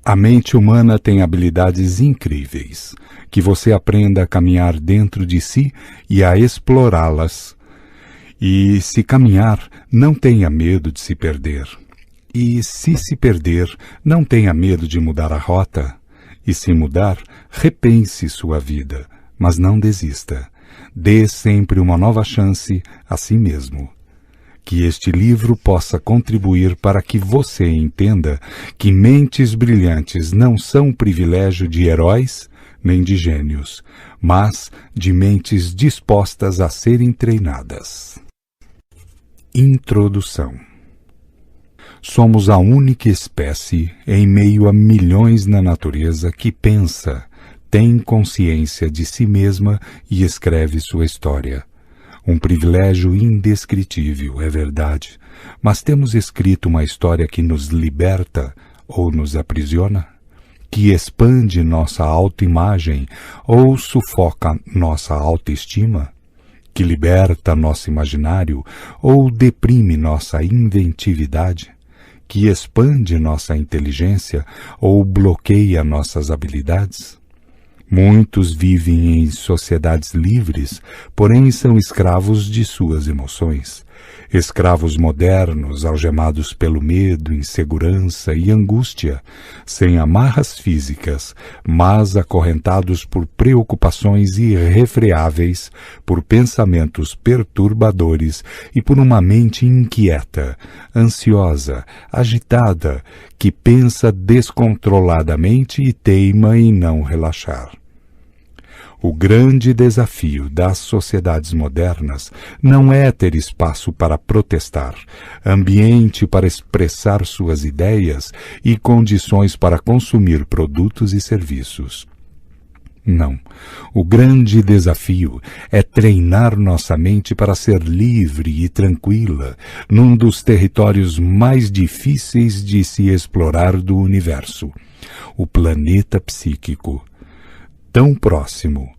A mente humana tem habilidades incríveis, que você aprenda a caminhar dentro de si e a explorá-las. E se caminhar, não tenha medo de se perder. E se perder, não tenha medo de mudar a rota. E se mudar, repense sua vida, mas não desista. Dê sempre uma nova chance a si mesmo. Que este livro possa contribuir para que você entenda que mentes brilhantes não são privilégio de heróis nem de gênios, mas de mentes dispostas a serem treinadas. Introdução. Somos a única espécie em meio a milhões na natureza que pensa, tem consciência de si mesma e escreve sua história. Um privilégio indescritível, é verdade, mas temos escrito uma história que nos liberta ou nos aprisiona? Que expande nossa autoimagem ou sufoca nossa autoestima? Que liberta nosso imaginário ou deprime nossa inventividade? Que expande nossa inteligência ou bloqueia nossas habilidades? Muitos vivem em sociedades livres, porém são escravos de suas emoções. Escravos modernos, algemados pelo medo, insegurança e angústia, sem amarras físicas, mas acorrentados por preocupações irrefreáveis, por pensamentos perturbadores e por uma mente inquieta, ansiosa, agitada, que pensa descontroladamente e teima em não relaxar. O grande desafio das sociedades modernas não é ter espaço para protestar, ambiente para expressar suas ideias e condições para consumir produtos e serviços. Não. O grande desafio é treinar nossa mente para ser livre e tranquila num dos territórios mais difíceis de se explorar do universo, o planeta psíquico. Tão próximo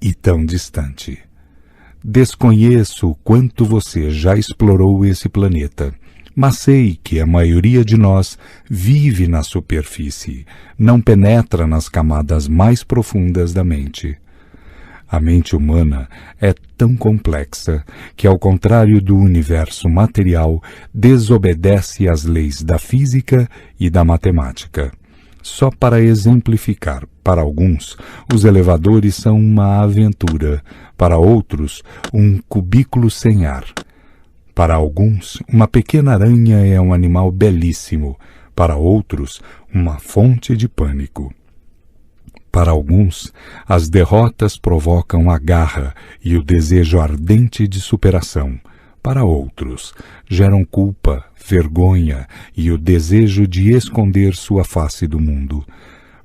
e tão distante. Desconheço o quanto você já explorou esse planeta, mas sei que a maioria de nós vive na superfície, não penetra nas camadas mais profundas da mente. A mente humana é tão complexa que, ao contrário do universo material, desobedece às leis da física e da matemática. Só para exemplificar, para alguns, os elevadores são uma aventura, para outros, um cubículo sem ar. Para alguns, uma pequena aranha é um animal belíssimo, para outros, uma fonte de pânico. Para alguns, as derrotas provocam a garra e o desejo ardente de superação. Para outros, geram culpa, vergonha e o desejo de esconder sua face do mundo.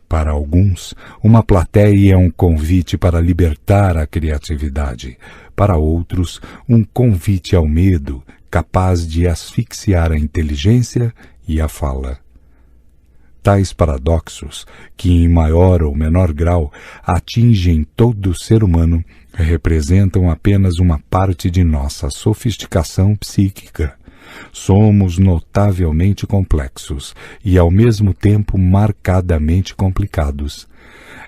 Para alguns, uma plateia é um convite para libertar a criatividade. Para outros, um convite ao medo, capaz de asfixiar a inteligência e a fala. Tais paradoxos, que em maior ou menor grau atingem todo ser humano, representam apenas uma parte de nossa sofisticação psíquica. Somos notavelmente complexos e, ao mesmo tempo, marcadamente complicados.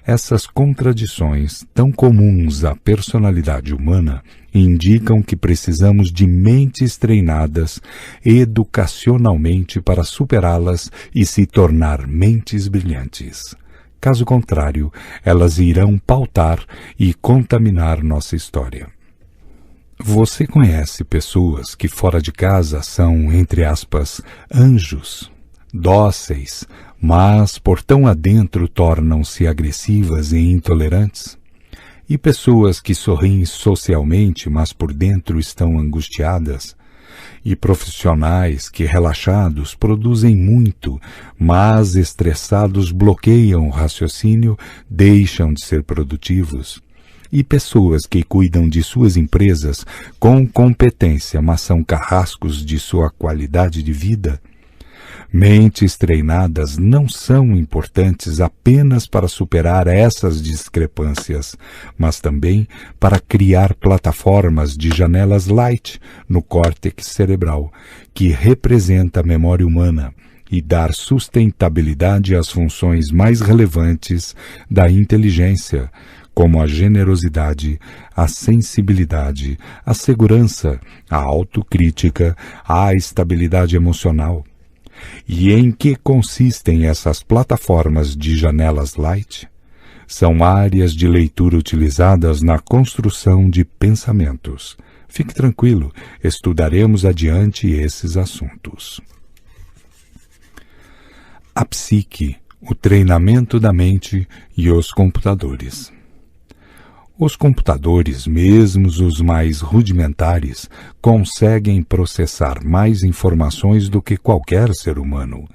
Essas contradições, tão comuns à personalidade humana, indicam que precisamos de mentes treinadas educacionalmente para superá-las e se tornar mentes brilhantes. Caso contrário, elas irão pautar e contaminar nossa história. Você conhece pessoas que fora de casa são, entre aspas, anjos, dóceis, mas por tão adentro tornam-se agressivas e intolerantes? E pessoas que sorriem socialmente, mas por dentro estão angustiadas? E profissionais que, relaxados, produzem muito, mas estressados bloqueiam o raciocínio, deixam de ser produtivos? E pessoas que cuidam de suas empresas com competência, mas são carrascos de sua qualidade de vida? Mentes treinadas não são importantes apenas para superar essas discrepâncias, mas também para criar plataformas de janelas light no córtex cerebral, que representa a memória humana, e dar sustentabilidade às funções mais relevantes da inteligência, como a generosidade, a sensibilidade, a segurança, a autocrítica, a estabilidade emocional. E em que consistem essas plataformas de janelas light? São áreas de leitura utilizadas na construção de pensamentos. Fique tranquilo, estudaremos adiante esses assuntos. A psique, o treinamento da mente e os computadores. Os computadores, mesmo os mais rudimentares, conseguem processar mais informações do que qualquer ser humano.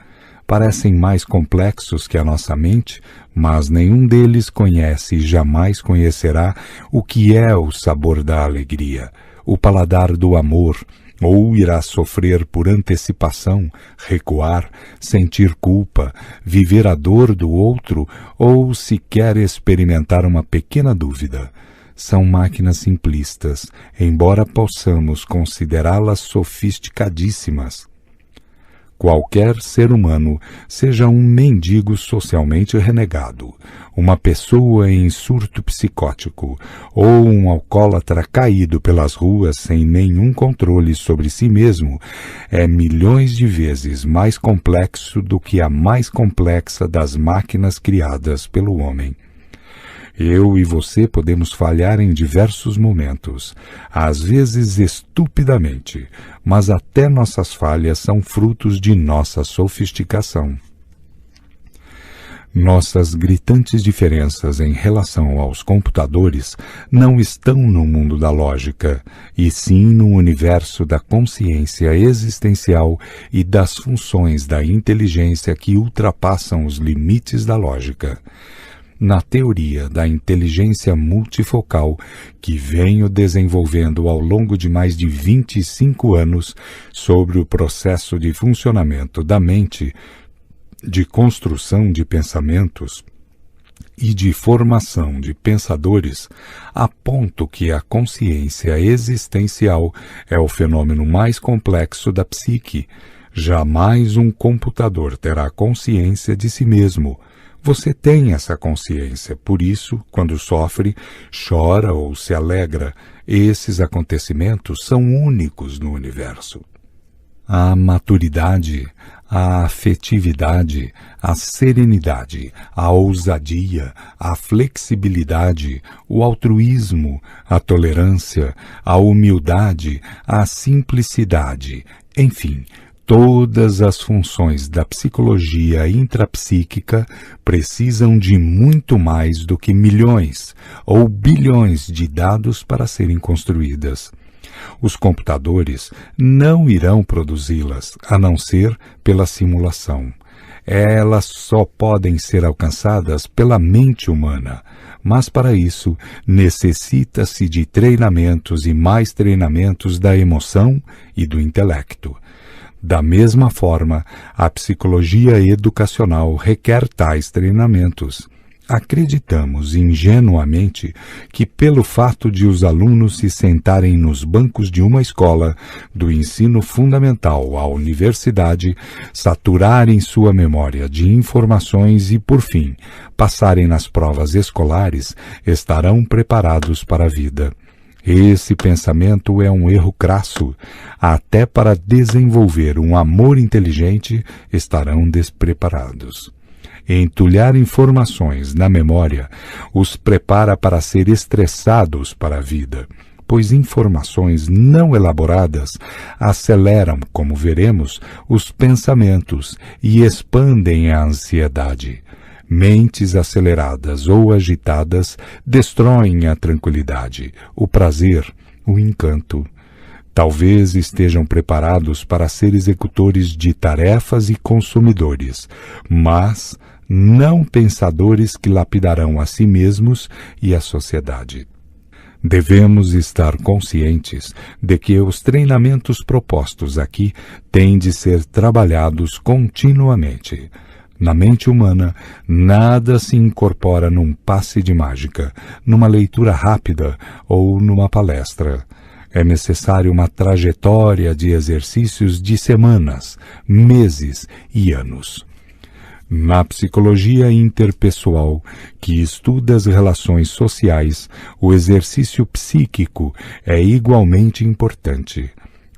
Parecem mais complexos que a nossa mente, mas nenhum deles conhece e jamais conhecerá o que é o sabor da alegria, o paladar do amor, ou irá sofrer por antecipação, recuar, sentir culpa, viver a dor do outro ou sequer experimentar uma pequena dúvida. São máquinas simplistas, embora possamos considerá-las sofisticadíssimas. Qualquer ser humano, seja um mendigo socialmente renegado, uma pessoa em surto psicótico ou um alcoólatra caído pelas ruas sem nenhum controle sobre si mesmo, é milhões de vezes mais complexo do que a mais complexa das máquinas criadas pelo homem. Eu e você podemos falhar em diversos momentos, às vezes estupidamente, mas até nossas falhas são frutos de nossa sofisticação. Nossas gritantes diferenças em relação aos computadores não estão no mundo da lógica, e sim no universo da consciência existencial e das funções da inteligência que ultrapassam os limites da lógica. Na teoria da inteligência multifocal, que venho desenvolvendo ao longo de mais de 25 anos sobre o processo de funcionamento da mente, de construção de pensamentos e de formação de pensadores, aponto que a consciência existencial é o fenômeno mais complexo da psique. Jamais um computador terá consciência de si mesmo. Você tem essa consciência, por isso, quando sofre, chora ou se alegra. Esses acontecimentos são únicos no universo. A maturidade, a afetividade, a serenidade, a ousadia, a flexibilidade, o altruísmo, a tolerância, a humildade, a simplicidade, enfim, todas as funções da psicologia intrapsíquica precisam de muito mais do que milhões ou bilhões de dados para serem construídas. Os computadores não irão produzi-las, a não ser pela simulação. Elas só podem ser alcançadas pela mente humana, mas para isso necessita-se de treinamentos e mais treinamentos da emoção e do intelecto. Da mesma forma, a psicologia educacional requer tais treinamentos. Acreditamos ingenuamente que pelo fato de os alunos se sentarem nos bancos de uma escola, do ensino fundamental à universidade, saturarem sua memória de informações e, por fim, passarem nas provas escolares, estarão preparados para a vida. Esse pensamento é um erro crasso. Até para desenvolver um amor inteligente estarão despreparados. Entulhar informações na memória os prepara para ser estressados para a vida, pois informações não elaboradas aceleram, como veremos, os pensamentos e expandem a ansiedade. Mentes aceleradas ou agitadas destroem a tranquilidade, o prazer, o encanto. Talvez estejam preparados para ser executores de tarefas e consumidores, mas não pensadores que lapidarão a si mesmos e a sociedade. Devemos estar conscientes de que os treinamentos propostos aqui têm de ser trabalhados continuamente. Na mente humana, nada se incorpora num passe de mágica, numa leitura rápida ou numa palestra. É necessária uma trajetória de exercícios de semanas, meses e anos. Na psicologia interpessoal, que estuda as relações sociais, o exercício psíquico é igualmente importante.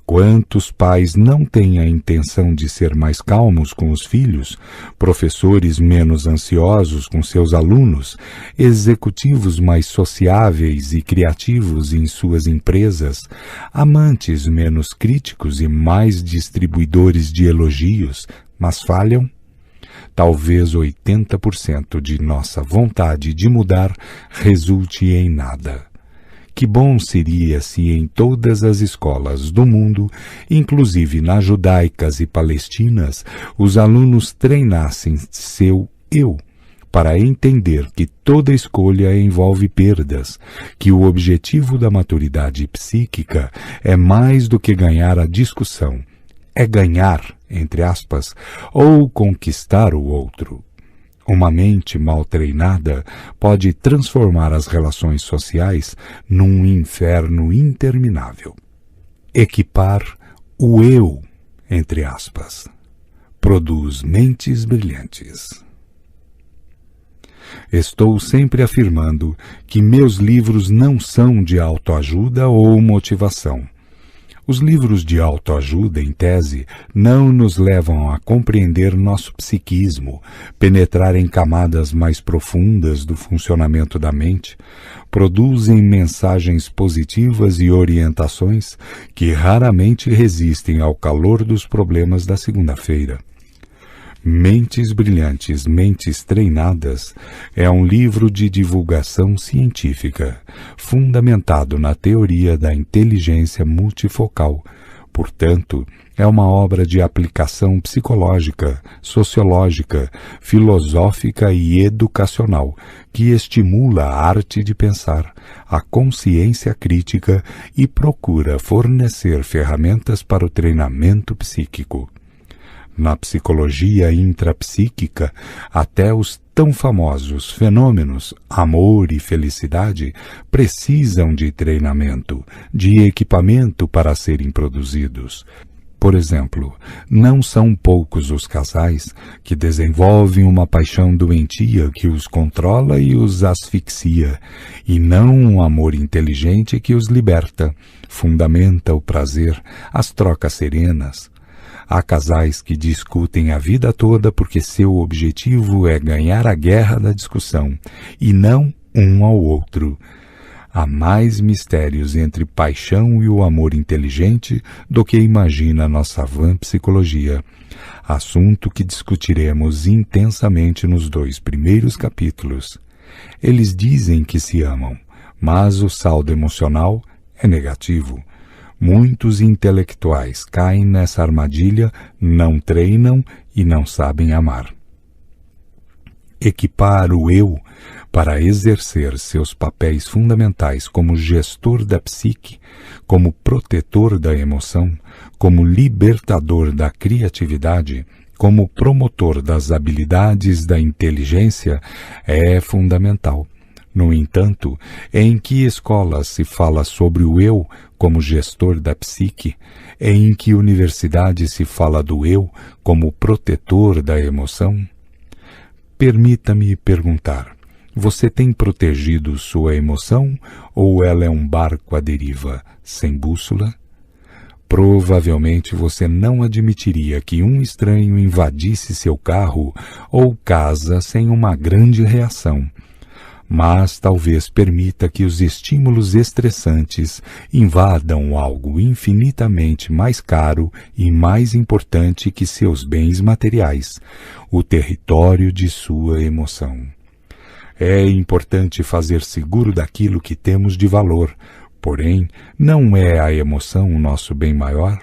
Quantos pais não têm a intenção de ser mais calmos com os filhos, professores menos ansiosos com seus alunos, executivos mais sociáveis e criativos em suas empresas, amantes menos críticos e mais distribuidores de elogios, mas falham? Talvez 80% de nossa vontade de mudar resulte em nada. Que bom seria se em todas as escolas do mundo, inclusive nas judaicas e palestinas, os alunos treinassem seu eu, para entender que toda escolha envolve perdas, que o objetivo da maturidade psíquica é mais do que ganhar a discussão, é ganhar, entre aspas, ou conquistar o outro. Uma mente mal treinada pode transformar as relações sociais num inferno interminável. Equipar o eu, entre aspas, produz mentes brilhantes. Estou sempre afirmando que meus livros não são de autoajuda ou motivação. Os livros de autoajuda, em tese, não nos levam a compreender nosso psiquismo, penetrar em camadas mais profundas do funcionamento da mente, produzem mensagens positivas e orientações que raramente resistem ao calor dos problemas da segunda-feira. Mentes Brilhantes, Mentes Treinadas é um livro de divulgação científica, fundamentado na teoria da inteligência multifocal. Portanto, é uma obra de aplicação psicológica, sociológica, filosófica e educacional, que estimula a arte de pensar, a consciência crítica e procura fornecer ferramentas para o treinamento psíquico. Na psicologia intrapsíquica, até os tão famosos fenômenos amor e felicidade precisam de treinamento, de equipamento para serem produzidos. Por exemplo, não são poucos os casais que desenvolvem uma paixão doentia que os controla e os asfixia, e não um amor inteligente que os liberta, fundamenta o prazer, as trocas serenas. Há casais que discutem a vida toda porque seu objetivo é ganhar a guerra da discussão, e não um ao outro. Há mais mistérios entre paixão e o amor inteligente do que imagina nossa vã psicologia, assunto que discutiremos intensamente nos 2 primeiros capítulos. Eles dizem que se amam, mas o saldo emocional é negativo. Muitos intelectuais caem nessa armadilha, não treinam e não sabem amar. Equipar o eu para exercer seus papéis fundamentais como gestor da psique, como protetor da emoção, como libertador da criatividade, como promotor das habilidades da inteligência, é fundamental. No entanto, em que escola se fala sobre o eu como gestor da psique? Em que universidade se fala do eu como protetor da emoção? Permita-me perguntar, você tem protegido sua emoção ou ela é um barco à deriva, sem bússola? Provavelmente você não admitiria que um estranho invadisse seu carro ou casa sem uma grande reação. Mas talvez permita que os estímulos estressantes invadam algo infinitamente mais caro e mais importante que seus bens materiais, o território de sua emoção. É importante fazer seguro daquilo que temos de valor, porém, não é a emoção o nosso bem maior?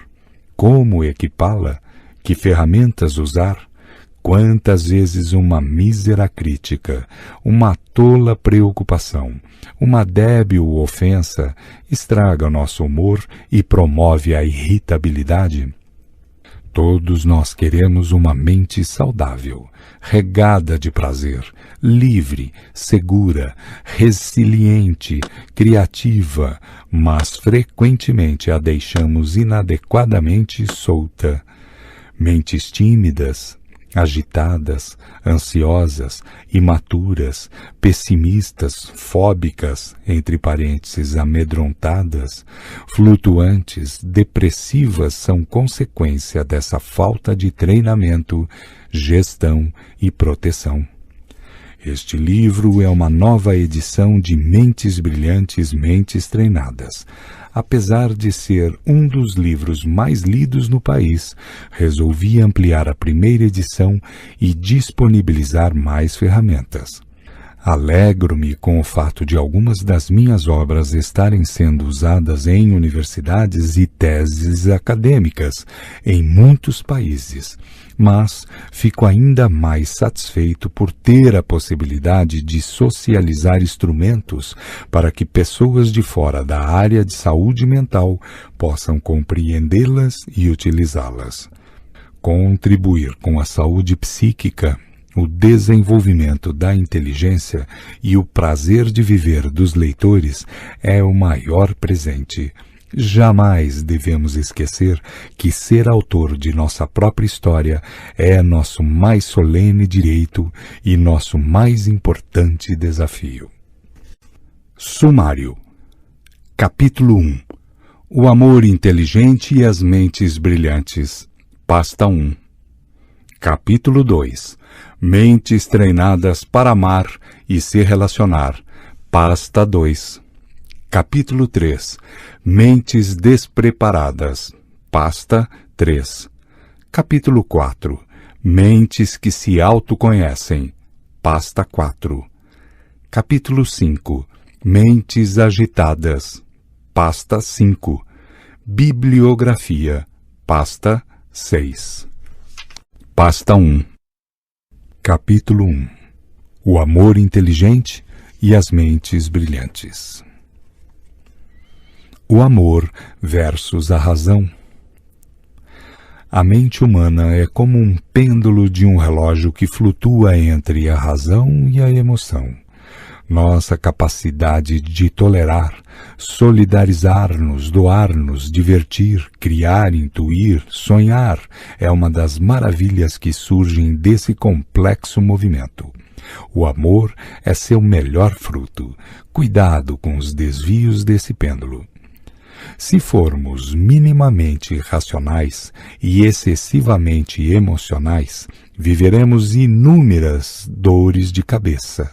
Como equipá-la? Que ferramentas usar? Quantas vezes uma mísera crítica, uma tola preocupação, uma débil ofensa estraga nosso humor e promove a irritabilidade? Todos nós queremos uma mente saudável, regada de prazer, livre, segura, resiliente, criativa, mas frequentemente a deixamos inadequadamente solta. Mentes tímidas, agitadas, ansiosas, imaturas, pessimistas, fóbicas, entre parênteses, amedrontadas, flutuantes, depressivas são consequência dessa falta de treinamento, gestão e proteção. Este livro é uma nova edição de Mentes Brilhantes, Mentes Treinadas. Apesar de ser um dos livros mais lidos no país, resolvi ampliar a primeira edição e disponibilizar mais ferramentas. Alegro-me com o fato de algumas das minhas obras estarem sendo usadas em universidades e teses acadêmicas em muitos países, mas fico ainda mais satisfeito por ter a possibilidade de socializar instrumentos para que pessoas de fora da área de saúde mental possam compreendê-las e utilizá-las. Contribuir com a saúde psíquica, o desenvolvimento da inteligência e o prazer de viver dos leitores é o maior presente. Jamais devemos esquecer que ser autor de nossa própria história é nosso mais solene direito e nosso mais importante desafio. Sumário. Capítulo 1. O amor inteligente e as mentes brilhantes. Pasta 1. Capítulo 2. Mentes treinadas para amar e se relacionar. Pasta 2. Capítulo 3. Mentes despreparadas. Pasta 3. Capítulo 4. Mentes que se autoconhecem. Pasta 4. Capítulo 5. Mentes agitadas. Pasta 5. Bibliografia. Pasta 6. Pasta 1. Capítulo 1. O amor inteligente e as mentes brilhantes. O amor versus a razão. A mente humana é como um pêndulo de um relógio que flutua entre a razão e a emoção. Nossa capacidade de tolerar, solidarizar-nos, doar-nos, divertir, criar, intuir, sonhar é uma das maravilhas que surgem desse complexo movimento. O amor é seu melhor fruto. Cuidado com os desvios desse pêndulo. Se formos minimamente racionais e excessivamente emocionais, viveremos inúmeras dores de cabeça.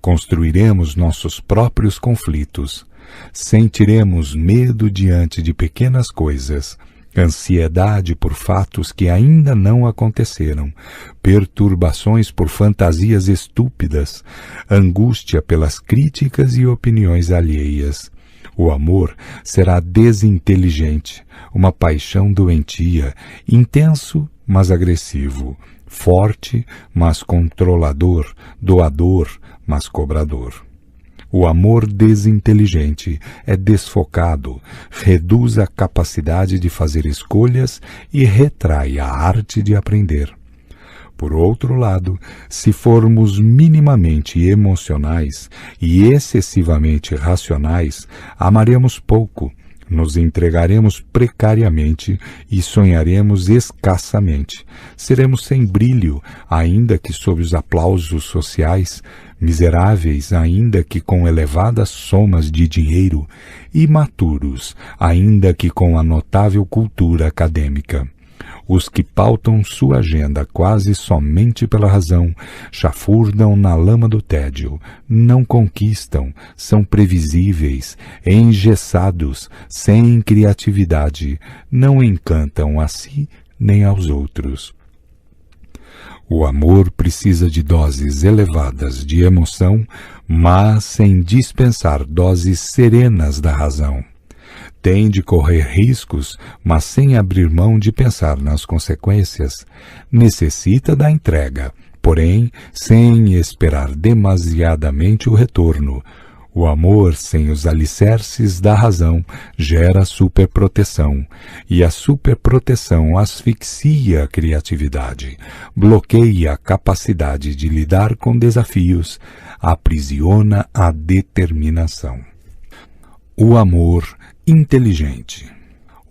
Construiremos nossos próprios conflitos, sentiremos medo diante de pequenas coisas, ansiedade por fatos que ainda não aconteceram, perturbações por fantasias estúpidas, angústia pelas críticas e opiniões alheias. O amor será desinteligente, uma paixão doentia, intenso, mas agressivo, forte, mas controlador, doador, mas cobrador. O amor desinteligente é desfocado, reduz a capacidade de fazer escolhas e retrai a arte de aprender. Por outro lado, se formos minimamente emocionais e excessivamente racionais, amaremos pouco, nos entregaremos precariamente e sonharemos escassamente. Seremos sem brilho, ainda que sob os aplausos sociais, miseráveis, ainda que com elevadas somas de dinheiro, imaturos, ainda que com a notável cultura acadêmica. Os que pautam sua agenda quase somente pela razão chafurdam na lama do tédio, não conquistam, são previsíveis, engessados, sem criatividade, não encantam a si nem aos outros. O amor precisa de doses elevadas de emoção, mas sem dispensar doses serenas da razão. Tem de correr riscos, mas sem abrir mão de pensar nas consequências. Necessita da entrega, porém sem esperar demasiadamente o retorno. O amor sem os alicerces da razão gera superproteção, e a superproteção asfixia a criatividade, bloqueia a capacidade de lidar com desafios, aprisiona a determinação. O amor inteligente.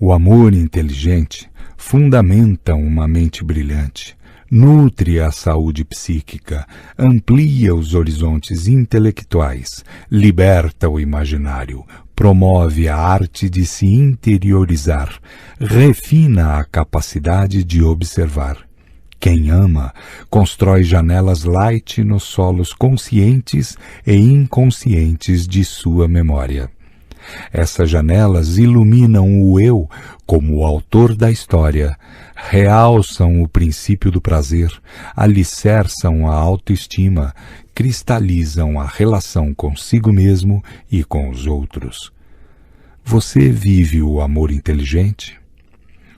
O amor inteligente fundamenta uma mente brilhante, nutre a saúde psíquica, amplia os horizontes intelectuais, liberta o imaginário, promove a arte de se interiorizar, refina a capacidade de observar. Quem ama, constrói janelas light nos solos conscientes e inconscientes de sua memória. Essas janelas iluminam o eu como o autor da história, realçam o princípio do prazer, alicerçam a autoestima, cristalizam a relação consigo mesmo e com os outros. Você vive o amor inteligente?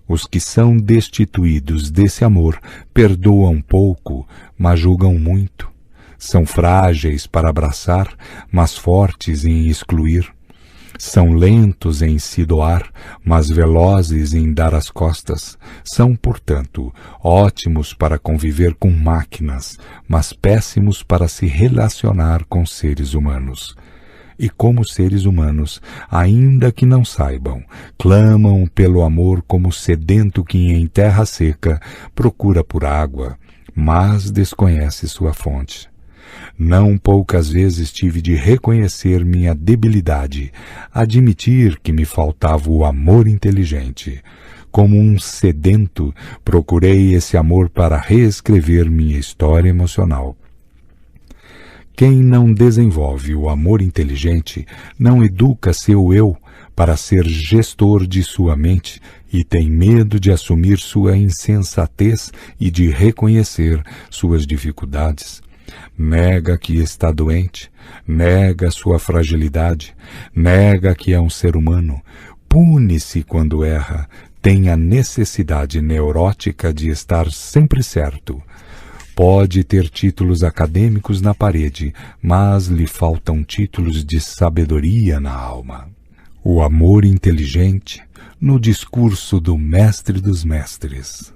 Os que são destituídos desse amor perdoam pouco, mas julgam muito. São frágeis para abraçar, mas fortes em excluir. São lentos em se doar, mas velozes em dar as costas. São, portanto, ótimos para conviver com máquinas, mas péssimos para se relacionar com seres humanos. E como seres humanos, ainda que não saibam, clamam pelo amor como sedento que em terra seca procura por água, mas desconhece sua fonte. Não poucas vezes tive de reconhecer minha debilidade, admitir que me faltava o amor inteligente. Como um sedento, procurei esse amor para reescrever minha história emocional. Quem não desenvolve o amor inteligente não educa seu eu para ser gestor de sua mente e tem medo de assumir sua insensatez e de reconhecer suas dificuldades. Nega que está doente, nega sua fragilidade, nega que é um ser humano, pune-se quando erra, tem a necessidade neurótica de estar sempre certo. Pode ter títulos acadêmicos na parede, mas lhe faltam títulos de sabedoria na alma. O amor inteligente no discurso do Mestre dos Mestres.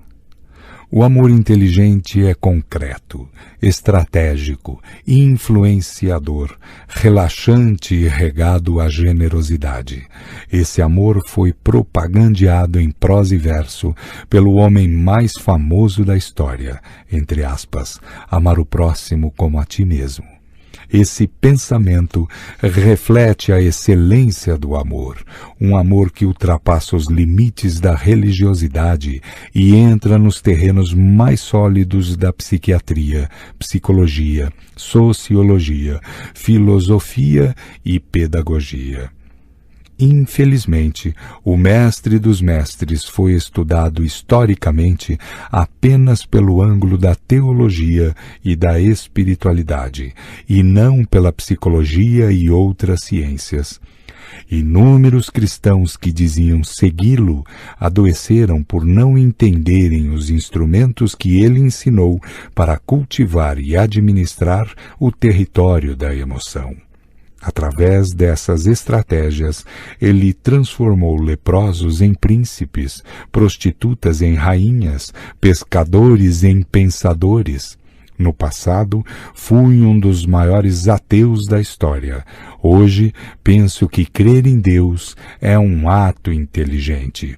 O amor inteligente é concreto, estratégico, influenciador, relaxante e regado à generosidade. Esse amor foi propagandeado em prosa e verso pelo homem mais famoso da história, entre aspas, amar o próximo como a ti mesmo. Esse pensamento reflete a excelência do amor, um amor que ultrapassa os limites da religiosidade e entra nos terrenos mais sólidos da psiquiatria, psicologia, sociologia, filosofia e pedagogia. Infelizmente, o Mestre dos Mestres foi estudado historicamente apenas pelo ângulo da teologia e da espiritualidade, e não pela psicologia e outras ciências. Inúmeros cristãos que diziam segui-lo adoeceram por não entenderem os instrumentos que ele ensinou para cultivar e administrar o território da emoção. Através dessas estratégias, ele transformou leprosos em príncipes, prostitutas em rainhas, pescadores em pensadores. No passado, fui um dos maiores ateus da história. Hoje, penso que crer em Deus é um ato inteligente.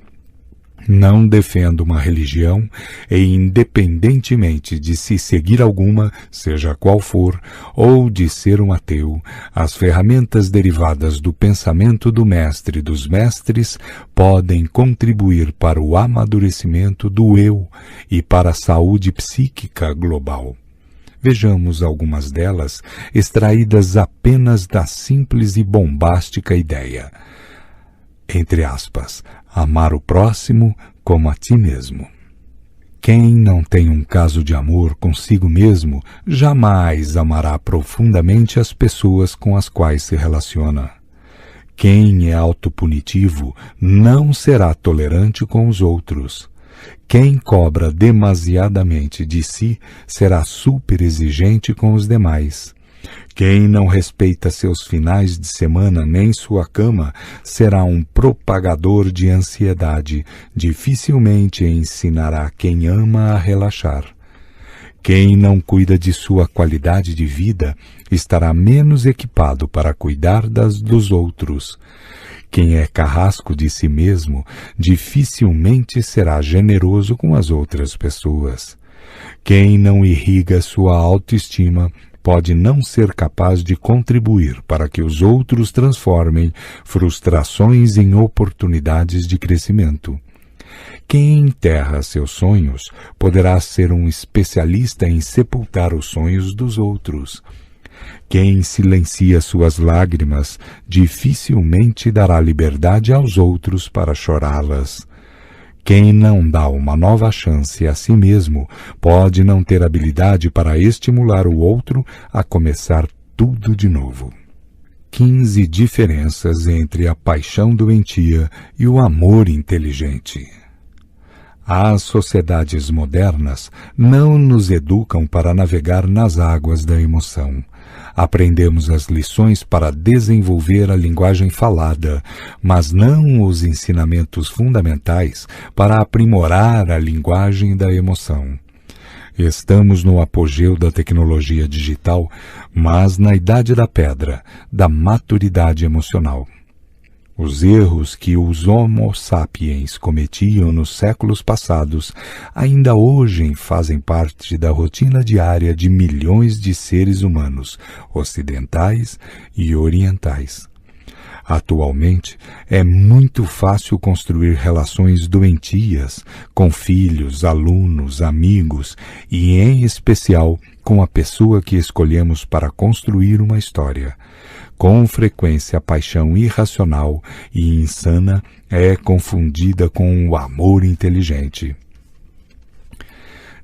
Não defendo uma religião e, independentemente de se seguir alguma, seja qual for, ou de ser um ateu, as ferramentas derivadas do pensamento do Mestre dos Mestres podem contribuir para o amadurecimento do eu e para a saúde psíquica global. Vejamos algumas delas, extraídas apenas da simples e bombástica ideia. Entre aspas, amar o próximo como a ti mesmo. Quem não tem um caso de amor consigo mesmo, jamais amará profundamente as pessoas com as quais se relaciona. Quem é autopunitivo não será tolerante com os outros. Quem cobra demasiadamente de si será superexigente com os demais. Quem não respeita seus finais de semana nem sua cama será um propagador de ansiedade. Dificilmente ensinará quem ama a relaxar. Quem não cuida de sua qualidade de vida estará menos equipado para cuidar dos outros. Quem é carrasco de si mesmo dificilmente será generoso com as outras pessoas. Quem não irriga sua autoestima pode não ser capaz de contribuir para que os outros transformem frustrações em oportunidades de crescimento. Quem enterra seus sonhos poderá ser um especialista em sepultar os sonhos dos outros. Quem silencia suas lágrimas dificilmente dará liberdade aos outros para chorá-las. Quem não dá uma nova chance a si mesmo pode não ter habilidade para estimular o outro a começar tudo de novo. 15 diferenças entre a paixão doentia e o amor inteligente. As sociedades modernas não nos educam para navegar nas águas da emoção. Aprendemos as lições para desenvolver a linguagem falada, mas não os ensinamentos fundamentais para aprimorar a linguagem da emoção. Estamos no apogeu da tecnologia digital, mas na idade da pedra, da maturidade emocional. Os erros que os Homo sapiens cometiam nos séculos passados ainda hoje fazem parte da rotina diária de milhões de seres humanos, ocidentais e orientais. Atualmente, é muito fácil construir relações doentias com filhos, alunos, amigos e, em especial, com a pessoa que escolhemos para construir uma história. Com frequência, a paixão irracional e insana é confundida com o amor inteligente.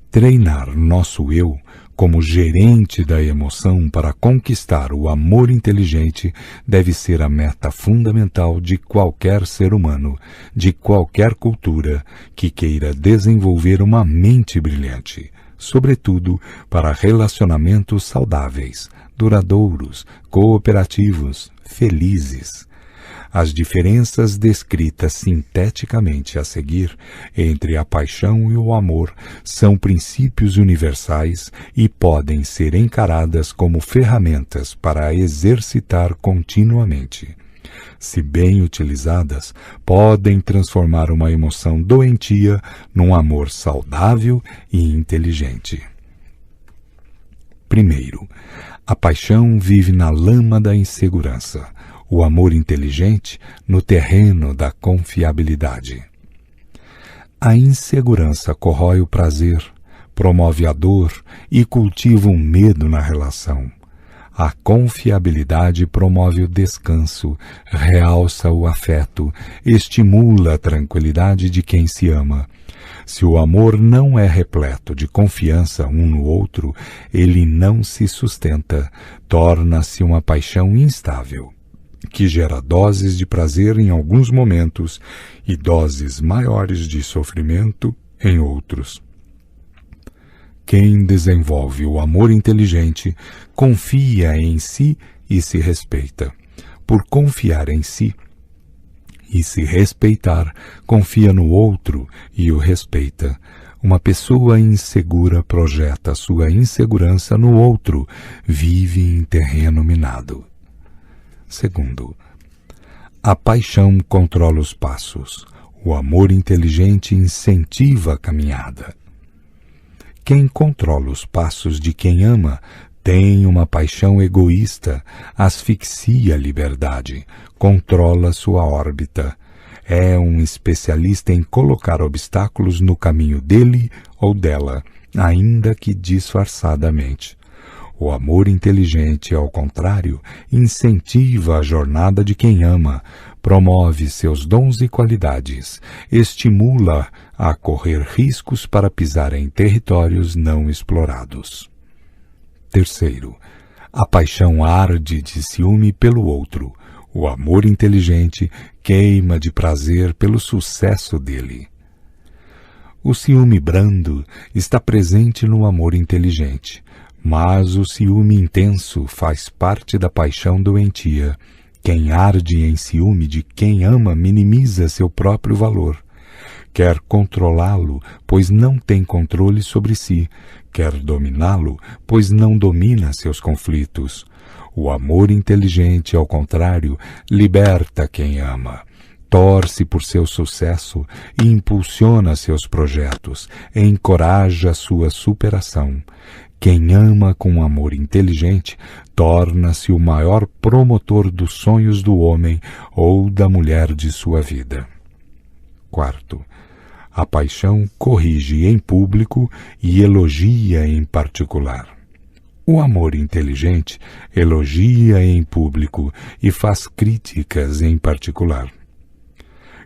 Treinar nosso eu como gerente da emoção para conquistar o amor inteligente deve ser a meta fundamental de qualquer ser humano, de qualquer cultura que queira desenvolver uma mente brilhante, sobretudo para relacionamentos saudáveis, duradouros, cooperativos, felizes. As diferenças descritas sinteticamente a seguir entre a paixão e o amor são princípios universais e podem ser encaradas como ferramentas para exercitar continuamente. Se bem utilizadas, podem transformar uma emoção doentia num amor saudável e inteligente. Primeiro, a paixão vive na lama da insegurança. O amor inteligente no terreno da confiabilidade. A insegurança corrói o prazer, promove a dor e cultiva um medo na relação. A confiabilidade promove o descanso, realça o afeto, estimula a tranquilidade de quem se ama. Se o amor não é repleto de confiança um no outro, ele não se sustenta, torna-se uma paixão instável, que gera doses de prazer em alguns momentos e doses maiores de sofrimento em outros. Quem desenvolve o amor inteligente confia em si e se respeita. Por confiar em si e se respeitar, confia no outro e o respeita. Uma pessoa insegura projeta sua insegurança no outro, vive em terreno minado. Segundo, a paixão controla os passos. O amor inteligente incentiva a caminhada. Quem controla os passos de quem ama tem uma paixão egoísta, asfixia a liberdade, controla sua órbita. É um especialista em colocar obstáculos no caminho dele ou dela, ainda que disfarçadamente. O amor inteligente, ao contrário, incentiva a jornada de quem ama, promove seus dons e qualidades, estimula a correr riscos para pisar em territórios não explorados. Terceiro, a paixão arde de ciúme pelo outro. O amor inteligente queima de prazer pelo sucesso dele. O ciúme brando está presente no amor inteligente, Mas o ciúme intenso faz parte da paixão doentia. Quem arde em ciúme de quem ama minimiza seu próprio valor. Quer controlá-lo, pois não tem controle sobre si. Quer dominá-lo, pois não domina seus conflitos. O amor inteligente, ao contrário, liberta quem ama. Torce por seu sucesso e impulsiona seus projetos, encoraja sua superação. Quem ama com amor inteligente torna-se o maior promotor dos sonhos do homem ou da mulher de sua vida. Quarto, a paixão corrige em público e elogia em particular. O amor inteligente elogia em público e faz críticas em particular.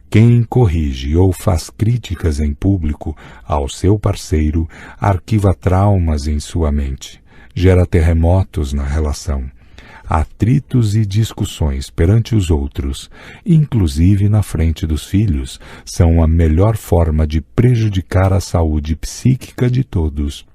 Quem corrige ou faz críticas em público ao seu parceiro arquiva traumas em sua mente, gera terremotos na relação, atritos e discussões perante os outros, inclusive na frente dos filhos, são a melhor forma de prejudicar a saúde psíquica de todos.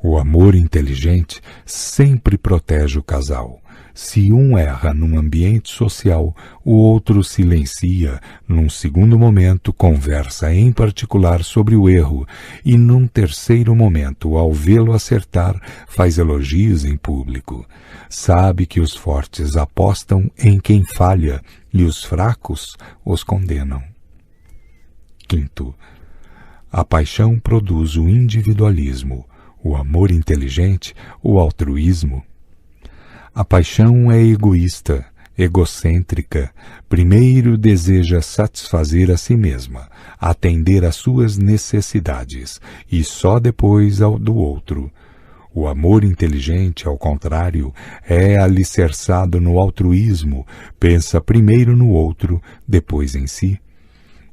O amor inteligente sempre protege o casal. Se um erra num ambiente social, o outro silencia, num segundo momento conversa em particular sobre o erro e num terceiro momento, ao vê-lo acertar, faz elogios em público. Sabe que os fortes apostam em quem falha e os fracos os condenam. Quinto, a paixão produz o individualismo, o amor inteligente, o altruísmo. A paixão é egoísta, egocêntrica. Primeiro deseja satisfazer a si mesma, atender às suas necessidades, e só depois ao do outro. O amor inteligente, ao contrário, é alicerçado no altruísmo, pensa primeiro no outro, depois em si.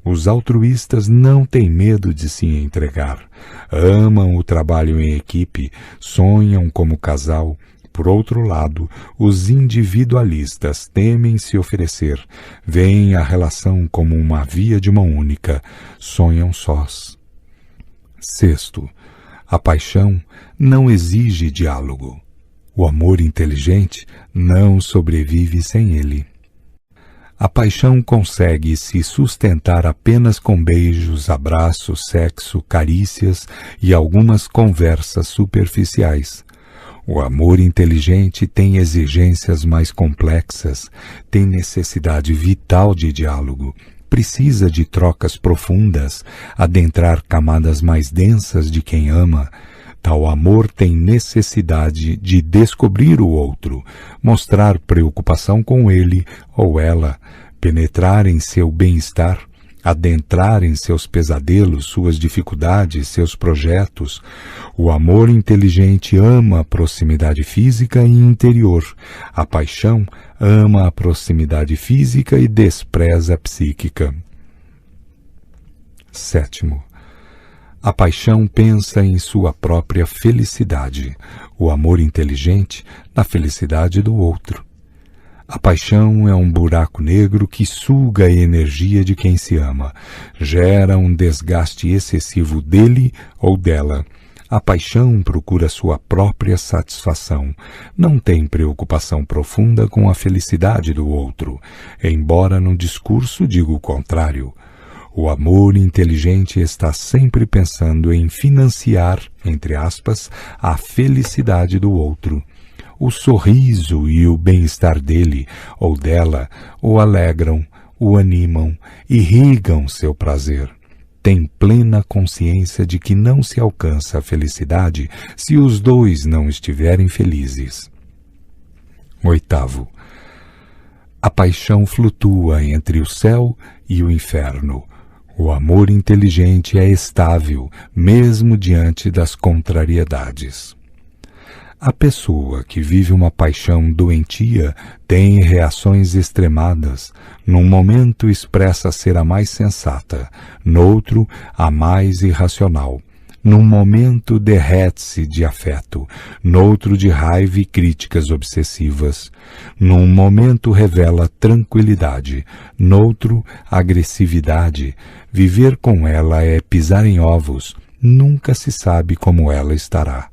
Os altruístas não têm medo de se entregar, amam o trabalho em equipe, sonham como casal. Por outro lado, os individualistas temem se oferecer, veem a relação como uma via de mão única, sonham sós. Sexto, a paixão não exige diálogo. O amor inteligente não sobrevive sem ele. A paixão consegue se sustentar apenas com beijos, abraços, sexo, carícias e algumas conversas superficiais. O amor inteligente tem exigências mais complexas, tem necessidade vital de diálogo, precisa de trocas profundas, adentrar camadas mais densas de quem ama. Tal amor tem necessidade de descobrir o outro, mostrar preocupação com ele ou ela, penetrar em seu bem-estar, adentrar em seus pesadelos, suas dificuldades, seus projetos. O amor inteligente ama a proximidade física e interior. A paixão ama a proximidade física e despreza a psíquica. Sétimo, a paixão pensa em sua própria felicidade. O amor inteligente na felicidade do outro. A paixão é um buraco negro que suga a energia de quem se ama, gera um desgaste excessivo dele ou dela. A paixão procura sua própria satisfação, não tem preocupação profunda com a felicidade do outro, embora no discurso diga o contrário. O amor inteligente está sempre pensando em financiar, entre aspas, a felicidade do outro. O sorriso e o bem-estar dele ou dela o alegram, o animam, irrigam seu prazer. Tem plena consciência de que não se alcança a felicidade se os dois não estiverem felizes. Oitavo, a paixão flutua entre o céu e o inferno. O amor inteligente é estável, mesmo diante das contrariedades. A pessoa que vive uma paixão doentia tem reações extremadas. Num momento expressa ser a mais sensata, noutro a mais irracional. Num momento derrete-se de afeto, noutro de raiva e críticas obsessivas. Num momento revela tranquilidade, noutro agressividade. Viver com ela é pisar em ovos, nunca se sabe como ela estará.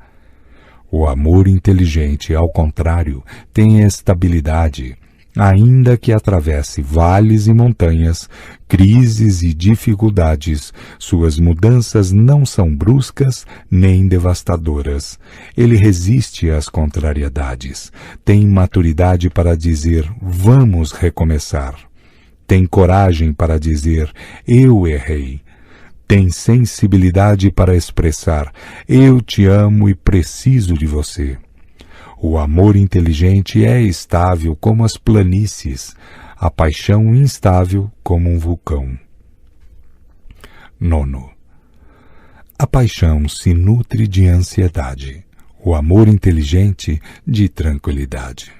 O amor inteligente, ao contrário, tem estabilidade, ainda que atravesse vales e montanhas, crises e dificuldades. Suas mudanças não são bruscas nem devastadoras. Ele resiste às contrariedades. Tem maturidade para dizer: vamos recomeçar. Tem coragem para dizer: eu errei. Tem sensibilidade para expressar: eu te amo e preciso de você. O amor inteligente é estável como as planícies, a paixão instável como um vulcão. 9. A paixão se nutre de ansiedade, o amor inteligente de tranquilidade.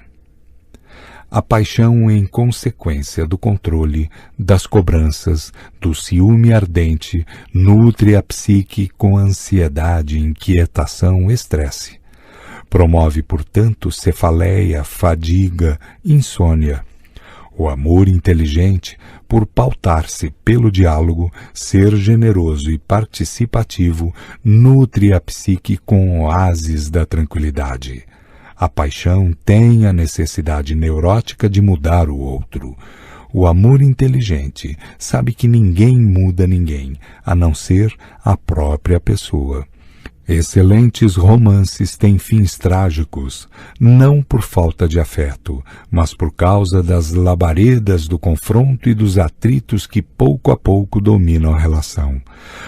A paixão, em consequência do controle, das cobranças, do ciúme ardente, nutre a psique com ansiedade, inquietação, estresse. Promove, portanto, cefaleia, fadiga, insônia. O amor inteligente, por pautar-se pelo diálogo, ser generoso e participativo, nutre a psique com oásis da tranquilidade. A paixão tem a necessidade neurótica de mudar o outro. O amor inteligente sabe que ninguém muda ninguém, a não ser a própria pessoa. Excelentes romances têm fins trágicos, não por falta de afeto, mas por causa das labaredas do confronto e dos atritos que pouco a pouco dominam a relação.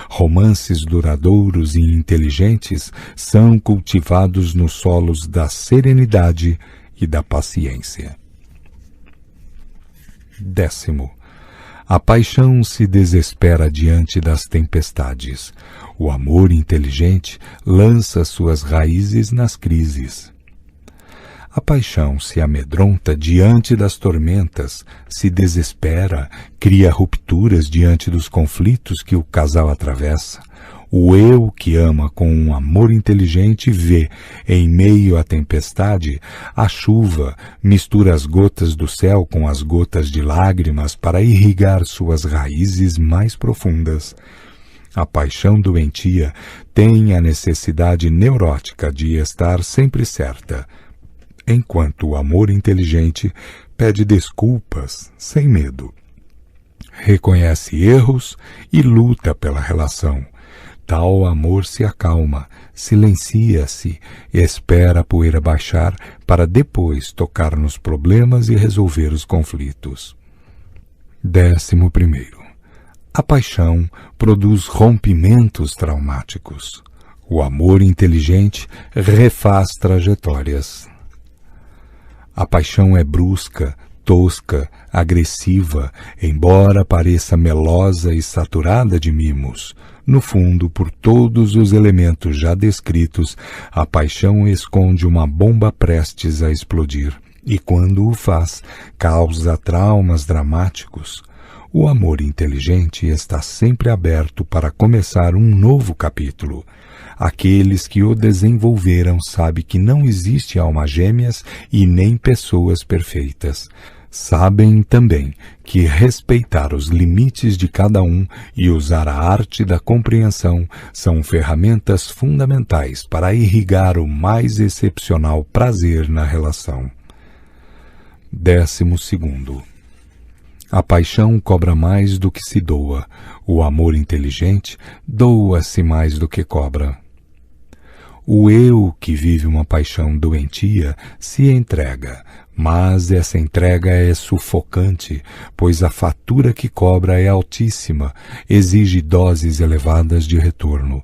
Romances duradouros e inteligentes são cultivados nos solos da serenidade e da paciência. 10. A paixão se desespera diante das tempestades. O amor inteligente lança suas raízes nas crises. A paixão se amedronta diante das tormentas, se desespera, cria rupturas diante dos conflitos que o casal atravessa. O eu que ama com um amor inteligente vê, em meio à tempestade, a chuva, mistura as gotas do céu com as gotas de lágrimas para irrigar suas raízes mais profundas. A paixão doentia tem a necessidade neurótica de estar sempre certa, enquanto o amor inteligente pede desculpas sem medo. Reconhece erros e luta pela relação. Tal amor se acalma, silencia-se, espera a poeira baixar para depois tocar nos problemas e resolver os conflitos. 11. A paixão produz rompimentos traumáticos. O amor inteligente refaz trajetórias. A paixão é brusca, tosca, agressiva, embora pareça melosa e saturada de mimos. No fundo, por todos os elementos já descritos, a paixão esconde uma bomba prestes a explodir, e quando o faz, causa traumas dramáticos. O amor inteligente está sempre aberto para começar um novo capítulo. Aqueles que o desenvolveram sabem que não existe almas gêmeas e nem pessoas perfeitas. Sabem também que respeitar os limites de cada um e usar a arte da compreensão são ferramentas fundamentais para irrigar o mais excepcional prazer na relação. 12. A paixão cobra mais do que se doa. O amor inteligente doa-se mais do que cobra. O eu que vive uma paixão doentia se entrega, mas essa entrega é sufocante, pois a fatura que cobra é altíssima, exige doses elevadas de retorno.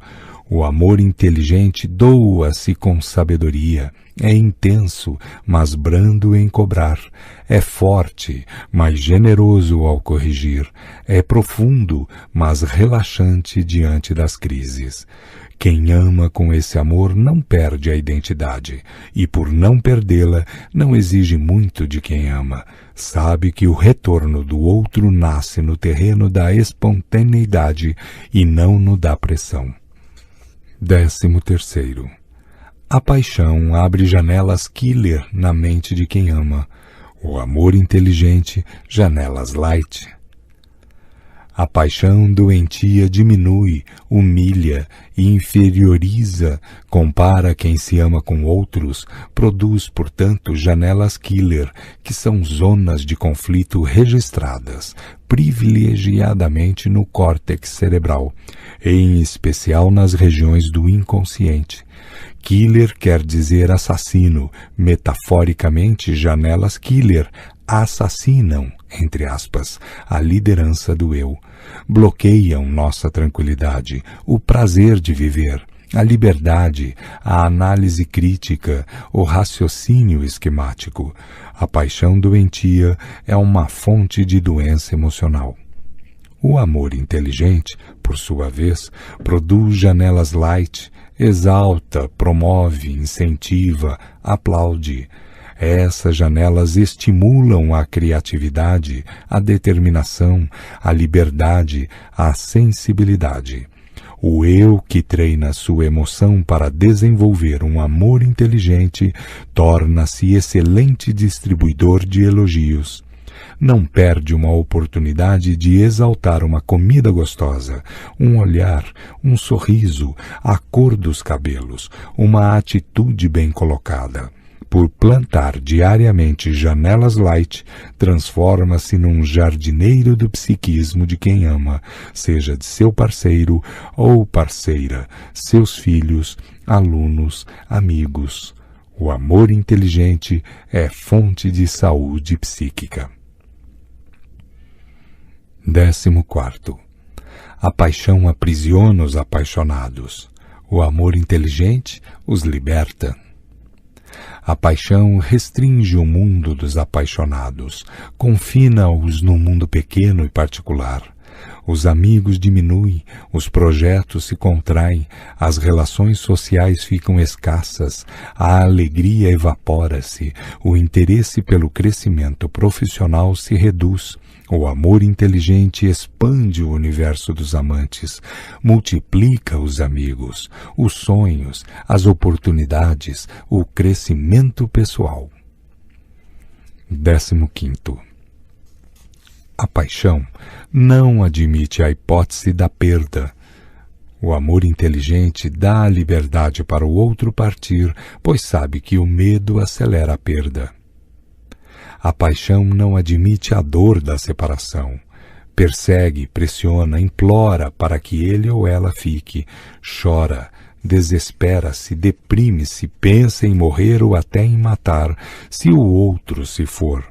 O amor inteligente doa-se com sabedoria, é intenso, mas brando em cobrar, é forte, mas generoso ao corrigir, é profundo, mas relaxante diante das crises. Quem ama com esse amor não perde a identidade, e por não perdê-la, não exige muito de quem ama. Sabe que o retorno do outro nasce no terreno da espontaneidade e não no da pressão. 13. A paixão abre janelas killer na mente de quem ama. O amor inteligente, janelas light. A paixão doentia diminui, humilha e inferioriza, compara quem se ama com outros, produz, portanto, janelas killer, que são zonas de conflito registradas, privilegiadamente no córtex cerebral, em especial nas regiões do inconsciente. Killer quer dizer assassino, metaforicamente, janelas killer assassinam, entre aspas, a liderança do eu, bloqueiam nossa tranquilidade, o prazer de viver, a liberdade, a análise crítica, o raciocínio esquemático. A paixão doentia é uma fonte de doença emocional. O amor inteligente, por sua vez, produz janelas light, exalta, promove, incentiva, aplaude. Essas janelas estimulam a criatividade, a determinação, a liberdade, a sensibilidade. O eu que treina sua emoção para desenvolver um amor inteligente torna-se excelente distribuidor de elogios. Não perde uma oportunidade de exaltar uma comida gostosa, um olhar, um sorriso, a cor dos cabelos, uma atitude bem colocada. Por plantar diariamente janelas light, transforma-se num jardineiro do psiquismo de quem ama, seja de seu parceiro ou parceira, seus filhos, alunos, amigos. O amor inteligente é fonte de saúde psíquica. 14. A paixão aprisiona os apaixonados. O amor inteligente os liberta. A paixão restringe o mundo dos apaixonados, confina-os num mundo pequeno e particular. Os amigos diminuem, os projetos se contraem, as relações sociais ficam escassas, a alegria evapora-se, o interesse pelo crescimento profissional se reduz. O amor inteligente expande o universo dos amantes, multiplica os amigos, os sonhos, as oportunidades, o crescimento pessoal. 15. A paixão não admite a hipótese da perda. O amor inteligente dá a liberdade para o outro partir, pois sabe que o medo acelera a perda. A paixão não admite a dor da separação. Persegue, pressiona, implora para que ele ou ela fique. Chora, desespera-se, deprime-se, pensa em morrer ou até em matar, se o outro se for.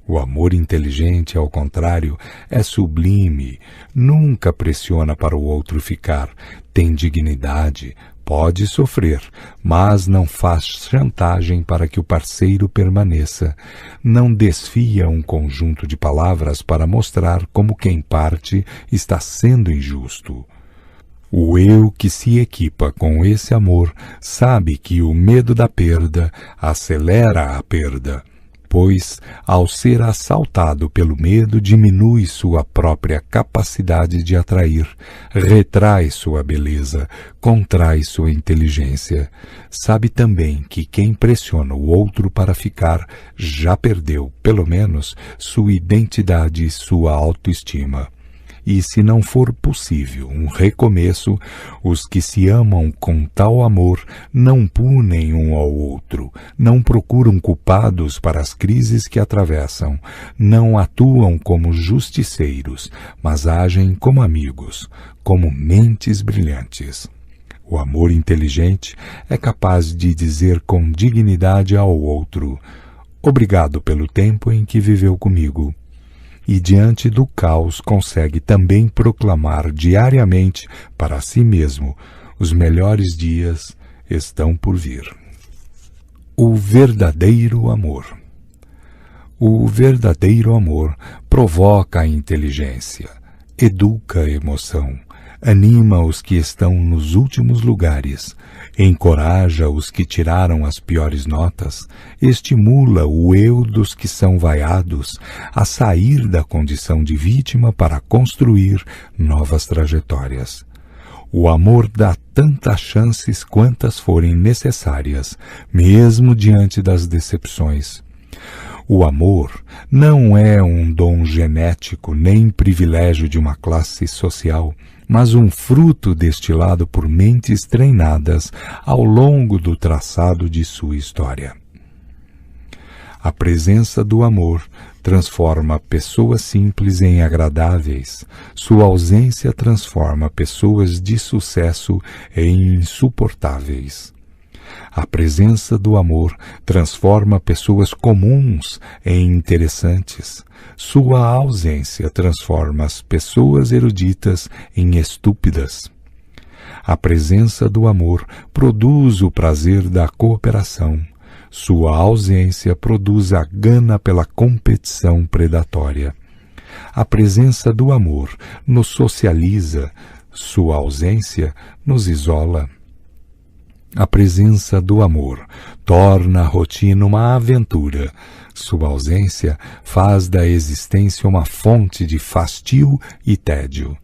O amor inteligente, ao contrário, é sublime, nunca pressiona para o outro ficar, tem dignidade, pode sofrer, mas não faz chantagem para que o parceiro permaneça, não desfia um conjunto de palavras para mostrar como quem parte está sendo injusto. O eu que se equipa com esse amor sabe que o medo da perda acelera a perda, pois, ao ser assaltado pelo medo, diminui sua própria capacidade de atrair, retrai sua beleza, contrai sua inteligência. Sabe também que quem pressiona o outro para ficar já perdeu, pelo menos, sua identidade e sua autoestima. E se não for possível um recomeço, os que se amam com tal amor não punem um ao outro, não procuram culpados para as crises que atravessam, não atuam como justiceiros, mas agem como amigos, como mentes brilhantes. O amor inteligente é capaz de dizer com dignidade ao outro: obrigado pelo tempo em que viveu comigo. E diante do caos consegue também proclamar diariamente para si mesmo: os melhores dias estão por vir. O verdadeiro amor. O verdadeiro amor provoca a inteligência, educa a emoção, anima os que estão nos últimos lugares, encoraja os que tiraram as piores notas, estimula o eu dos que são vaiados a sair da condição de vítima para construir novas trajetórias. O amor dá tantas chances quantas forem necessárias, mesmo diante das decepções. O amor não é um dom genético nem privilégio de uma classe social, mas um fruto destilado por mentes treinadas ao longo do traçado de sua história. A presença do amor transforma pessoas simples em agradáveis. Sua ausência transforma pessoas de sucesso em insuportáveis. A presença do amor transforma pessoas comuns em interessantes. Sua ausência transforma as pessoas eruditas em estúpidas. A presença do amor produz o prazer da cooperação. Sua ausência produz a gana pela competição predatória. A presença do amor nos socializa. Sua ausência nos isola. A presença do amor torna a rotina uma aventura. Sua ausência faz da existência uma fonte de fastio e tédio.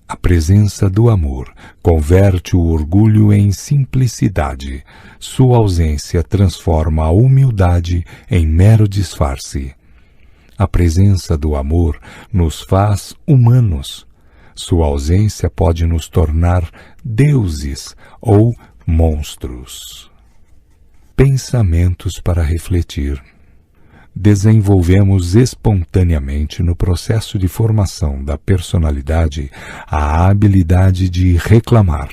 A presença do amor converte o orgulho em simplicidade. Sua ausência transforma a humildade em mero disfarce. A presença do amor nos faz humanos. Sua ausência pode nos tornar deuses ou monstros. Pensamentos para refletir. Desenvolvemos espontaneamente no processo de formação da personalidade a habilidade de reclamar.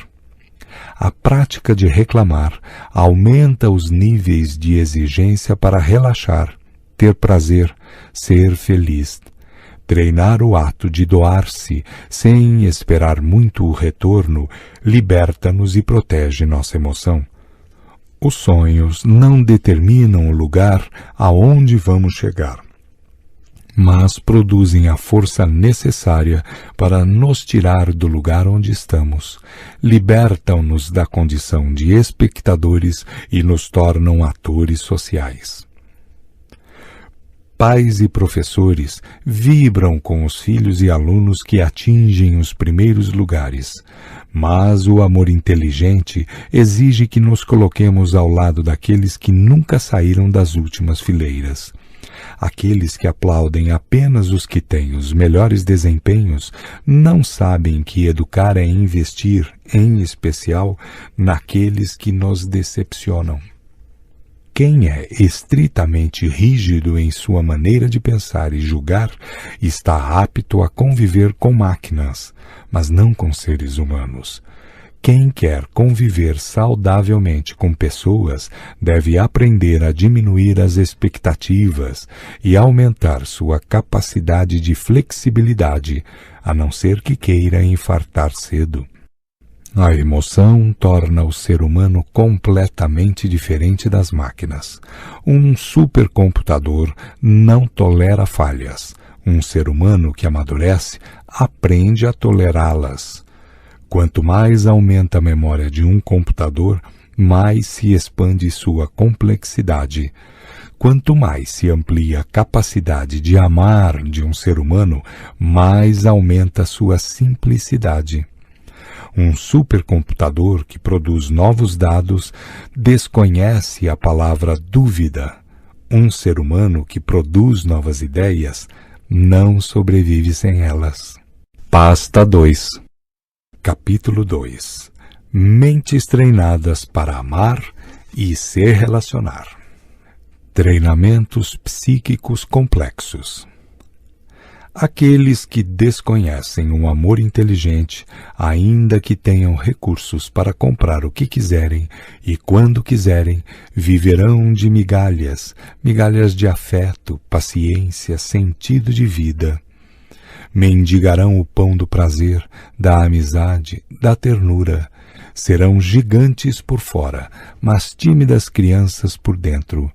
A prática de reclamar aumenta os níveis de exigência para relaxar, ter prazer, ser feliz. Treinar o ato de doar-se sem esperar muito o retorno liberta-nos e protege nossa emoção. Os sonhos não determinam o lugar aonde vamos chegar, mas produzem a força necessária para nos tirar do lugar onde estamos, libertam-nos da condição de espectadores e nos tornam atores sociais. Pais e professores vibram com os filhos e alunos que atingem os primeiros lugares, mas o amor inteligente exige que nos coloquemos ao lado daqueles que nunca saíram das últimas fileiras. Aqueles que aplaudem apenas os que têm os melhores desempenhos não sabem que educar é investir, em especial, naqueles que nos decepcionam. Quem é estritamente rígido em sua maneira de pensar e julgar está apto a conviver com máquinas, mas não com seres humanos. Quem quer conviver saudavelmente com pessoas deve aprender a diminuir as expectativas e aumentar sua capacidade de flexibilidade, a não ser que queira infartar cedo. A emoção torna o ser humano completamente diferente das máquinas. Um supercomputador não tolera falhas. Um ser humano que amadurece aprende a tolerá-las. Quanto mais aumenta a memória de um computador, mais se expande sua complexidade. Quanto mais se amplia a capacidade de amar de um ser humano, mais aumenta sua simplicidade. Um supercomputador que produz novos dados desconhece a palavra dúvida. Um ser humano que produz novas ideias não sobrevive sem elas. Pasta 2. Capítulo 2. Mentes treinadas para amar e se relacionar. Treinamentos psíquicos complexos. Aqueles que desconhecem um amor inteligente, ainda que tenham recursos para comprar o que quiserem e quando quiserem, viverão de migalhas, migalhas de afeto, paciência, sentido de vida. Mendigarão o pão do prazer, da amizade, da ternura. Serão gigantes por fora, mas tímidas crianças por dentro.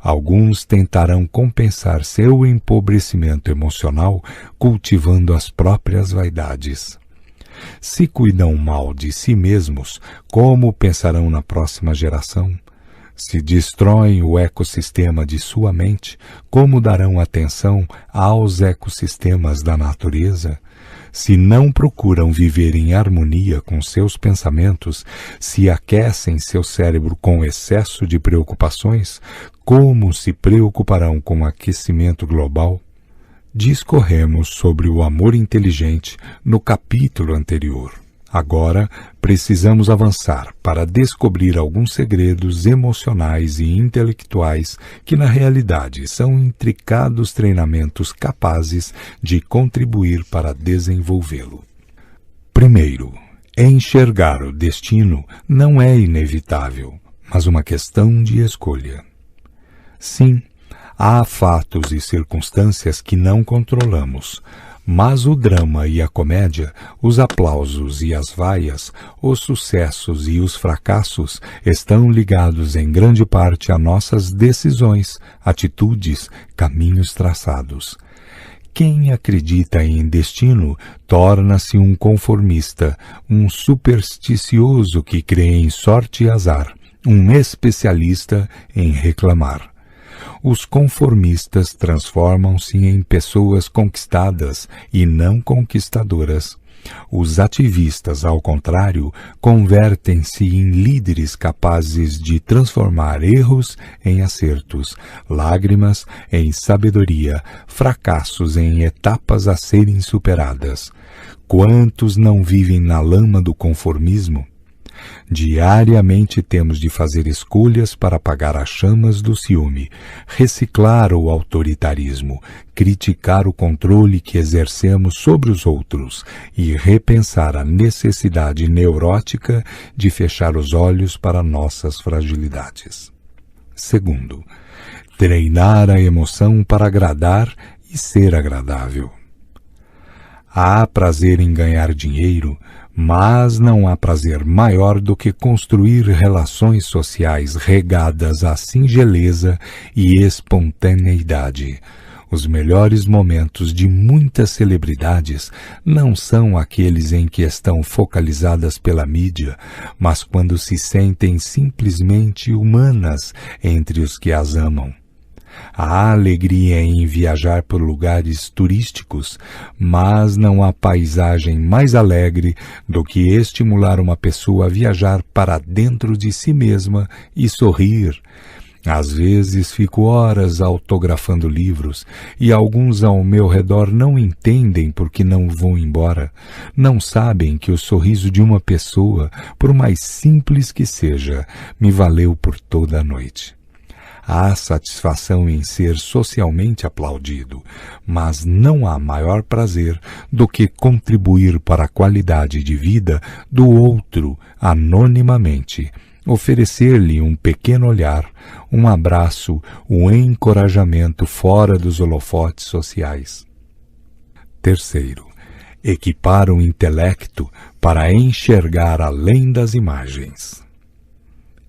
Alguns tentarão compensar seu empobrecimento emocional cultivando as próprias vaidades. Se cuidam mal de si mesmos, como pensarão na próxima geração? Se destroem o ecossistema de sua mente, como darão atenção aos ecossistemas da natureza? Se não procuram viver em harmonia com seus pensamentos, se aquecem seu cérebro com excesso de preocupações, como se preocuparão com o aquecimento global? Discorremos sobre o amor inteligente no capítulo anterior. Agora, precisamos avançar para descobrir alguns segredos emocionais e intelectuais que, na realidade, são intricados treinamentos capazes de contribuir para desenvolvê-lo. Primeiro, enxergar o destino não é inevitável, mas uma questão de escolha. Sim, há fatos e circunstâncias que não controlamos, mas o drama e a comédia, os aplausos e as vaias, os sucessos e os fracassos estão ligados em grande parte a nossas decisões, atitudes, caminhos traçados. Quem acredita em destino torna-se um conformista, um supersticioso que crê em sorte e azar, um especialista em reclamar. Os conformistas transformam-se em pessoas conquistadas e não conquistadoras. Os ativistas, ao contrário, convertem-se em líderes capazes de transformar erros em acertos, lágrimas em sabedoria, fracassos em etapas a serem superadas. Quantos não vivem na lama do conformismo? Diariamente temos de fazer escolhas para apagar as chamas do ciúme, reciclar o autoritarismo, criticar o controle que exercemos sobre os outros e repensar a necessidade neurótica de fechar os olhos para nossas fragilidades. Segundo, treinar a emoção para agradar e ser agradável. Há prazer em ganhar dinheiro, mas não há prazer maior do que construir relações sociais regadas à singeleza e espontaneidade. Os melhores momentos de muitas celebridades não são aqueles em que estão focalizadas pela mídia, mas quando se sentem simplesmente humanas entre os que as amam. Há alegria em viajar por lugares turísticos, mas não há paisagem mais alegre do que estimular uma pessoa a viajar para dentro de si mesma e sorrir. Às vezes fico horas autografando livros e alguns ao meu redor não entendem por que não vou embora. Não sabem que o sorriso de uma pessoa, por mais simples que seja, me valeu por toda a noite. Há satisfação em ser socialmente aplaudido, mas não há maior prazer do que contribuir para a qualidade de vida do outro anonimamente, oferecer-lhe um pequeno olhar, um abraço, um encorajamento fora dos holofotes sociais. Terceiro, equipar o intelecto para enxergar além das imagens.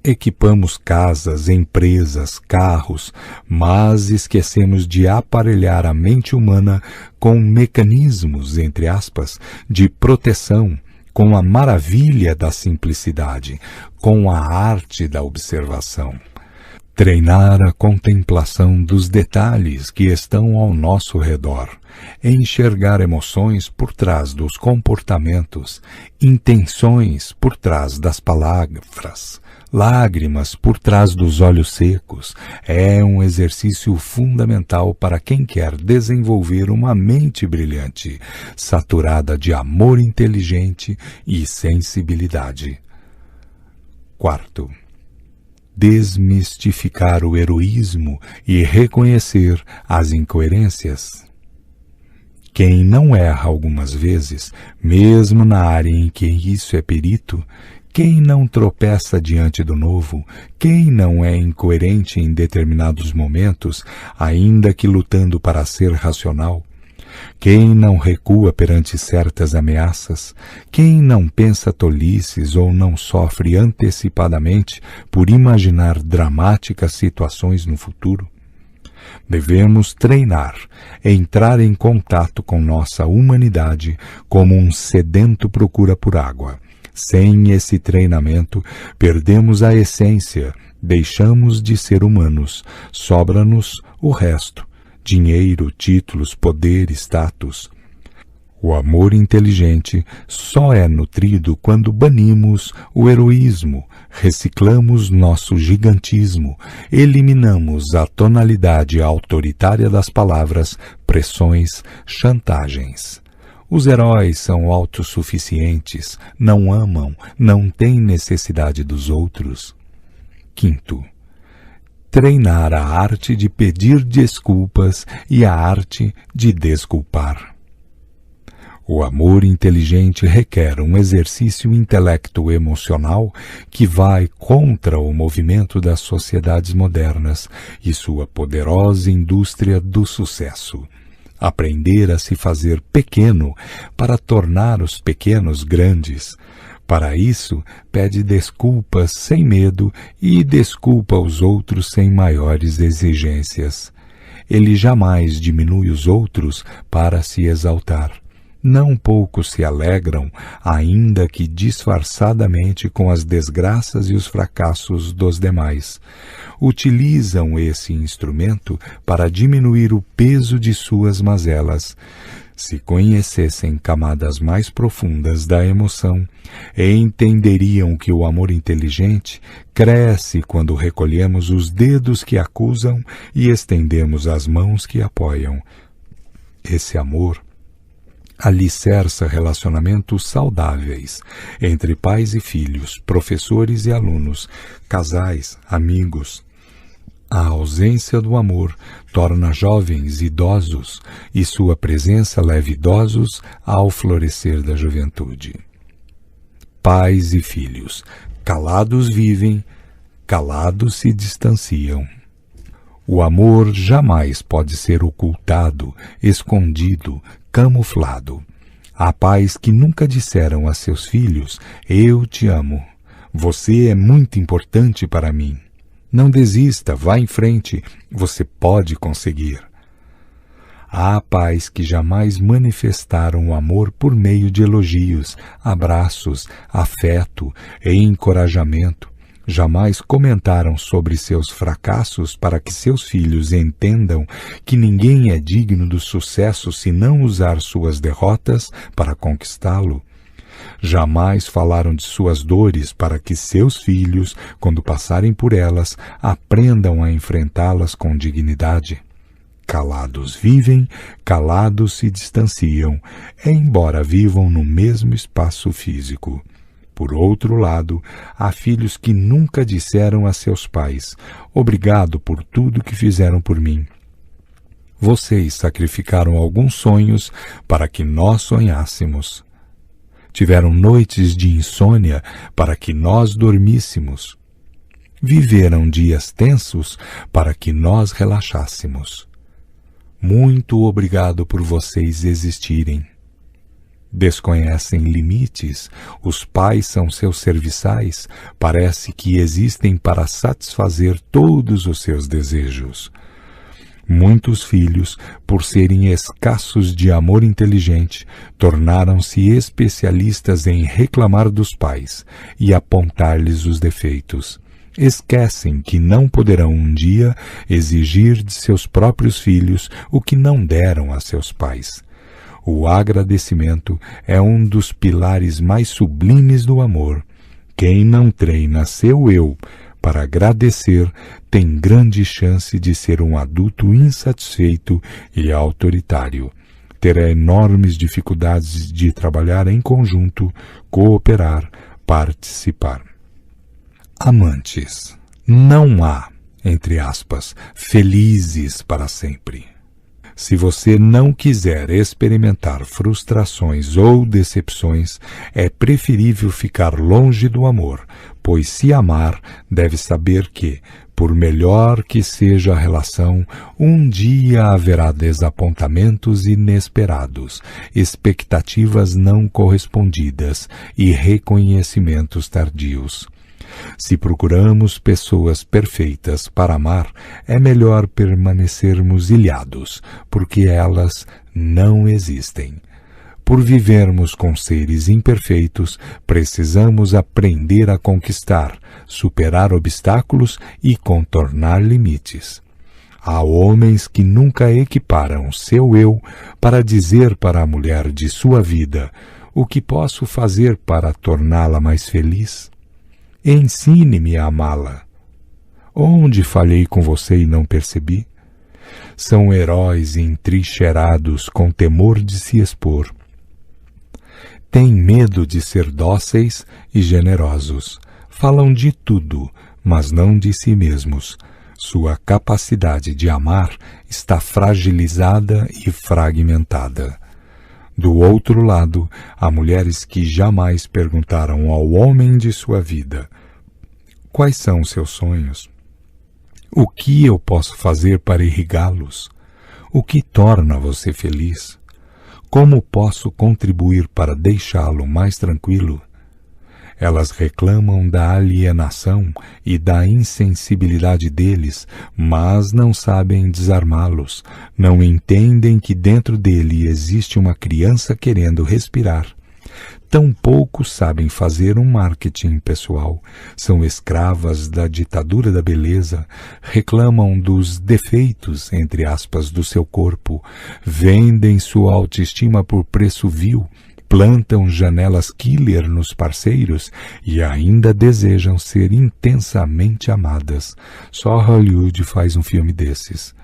Equipamos casas, empresas, carros, mas esquecemos de aparelhar a mente humana com mecanismos, entre aspas, de proteção, com a maravilha da simplicidade, com a arte da observação. Treinar a contemplação dos detalhes que estão ao nosso redor, enxergar emoções por trás dos comportamentos, intenções por trás das palavras, lágrimas por trás dos olhos secos, é um exercício fundamental para quem quer desenvolver uma mente brilhante, saturada de amor inteligente e sensibilidade. Quarto, desmistificar o heroísmo e reconhecer as incoerências. Quem não erra algumas vezes, mesmo na área em que isso é perito, quem não tropeça diante do novo, quem não é incoerente em determinados momentos, ainda que lutando para ser racional, quem não recua perante certas ameaças, quem não pensa tolices ou não sofre antecipadamente por imaginar dramáticas situações no futuro. Devemos treinar, entrar em contato com nossa humanidade como um sedento procura por água. Sem esse treinamento, perdemos a essência, Deixamos de ser humanos, sobra-nos o resto: dinheiro, títulos, poder, status. O amor inteligente só é nutrido quando banimos o heroísmo, reciclamos nosso gigantismo, eliminamos a tonalidade autoritária das palavras, pressões, chantagens. Os heróis são autossuficientes, não amam, não têm necessidade dos outros. Quinto, treinar a arte de pedir desculpas e a arte de desculpar. O amor inteligente requer um exercício intelecto-emocional que vai contra o movimento das sociedades modernas e sua poderosa indústria do sucesso. Aprender a se fazer pequeno para tornar os pequenos grandes. Para isso, pede desculpas sem medo e desculpa os outros sem maiores exigências. Ele jamais diminui os outros para se exaltar. Não poucos se alegram, ainda que disfarçadamente, com as desgraças e os fracassos dos demais. Utilizam esse instrumento para diminuir o peso de suas mazelas. Se conhecessem camadas mais profundas da emoção, entenderiam que o amor inteligente cresce quando recolhemos os dedos que acusam e estendemos as mãos que apoiam. Esse amor alicerça relacionamentos saudáveis entre pais e filhos, professores e alunos, casais, amigos. A ausência do amor torna jovens idosos e sua presença leva idosos ao florescer da juventude. Pais e filhos, calados vivem, calados se distanciam. O amor jamais pode ser ocultado, escondido, camuflado. Há pais que nunca disseram a seus filhos: "Eu te amo. Você é muito importante para mim. Não desista, vá em frente, você pode conseguir." Há pais que jamais manifestaram o amor por meio de elogios, abraços, afeto e encorajamento. Jamais comentaram sobre seus fracassos para que seus filhos entendam que ninguém é digno do sucesso se não usar suas derrotas para conquistá-lo. Jamais falaram de suas dores para que seus filhos, quando passarem por elas, aprendam a enfrentá-las com dignidade. Calados vivem, calados se distanciam, embora vivam no mesmo espaço físico. Por outro lado, há filhos que nunca disseram a seus pais: "Obrigado por tudo que fizeram por mim. Vocês sacrificaram alguns sonhos para que nós sonhássemos. Tiveram noites de insônia para que nós dormíssemos. Viveram dias tensos para que nós relaxássemos. Muito obrigado por vocês existirem." Desconhecem limites, os pais são seus serviçais, parece que existem para satisfazer todos os seus desejos. Muitos filhos, por serem escassos de amor inteligente, tornaram-se especialistas em reclamar dos pais e apontar-lhes os defeitos. Esquecem que não poderão um dia exigir de seus próprios filhos o que não deram a seus pais. O agradecimento é um dos pilares mais sublimes do amor. Quem não treina seu eu para agradecer tem grande chance de ser um adulto insatisfeito e autoritário. Terá enormes dificuldades de trabalhar em conjunto, cooperar, participar. Amantes, não há, entre aspas, felizes para sempre. Se você não quiser experimentar frustrações ou decepções, é preferível ficar longe do amor, pois se amar, deve saber que, por melhor que seja a relação, um dia haverá desapontamentos inesperados, expectativas não correspondidas e reconhecimentos tardios. Se procuramos pessoas perfeitas para amar, é melhor permanecermos ilhados, porque elas não existem. Por vivermos com seres imperfeitos, precisamos aprender a conquistar, superar obstáculos e contornar limites. Há homens que nunca equiparam seu eu para dizer para a mulher de sua vida: o que posso fazer para torná-la mais feliz? Ensine-me a amá-la. Onde falhei com você e não percebi? São heróis entrincheirados com temor de se expor. Têm medo de ser dóceis e generosos. Falam de tudo, mas não de si mesmos. Sua capacidade de amar está fragilizada e fragmentada. Do outro lado, há mulheres que jamais perguntaram ao homem de sua vida: quais são seus sonhos? O que eu posso fazer para irrigá-los? O que torna você feliz? Como posso contribuir para deixá-lo mais tranquilo? Elas reclamam da alienação e da insensibilidade deles, mas não sabem desarmá-los, não entendem que dentro dele existe uma criança querendo respirar. Tampouco sabem fazer um marketing pessoal, são escravas da ditadura da beleza, reclamam dos defeitos, entre aspas, do seu corpo, vendem sua autoestima por preço vil, plantam janelas killer nos parceiros e ainda desejam ser intensamente amadas. Só Hollywood faz um filme desses.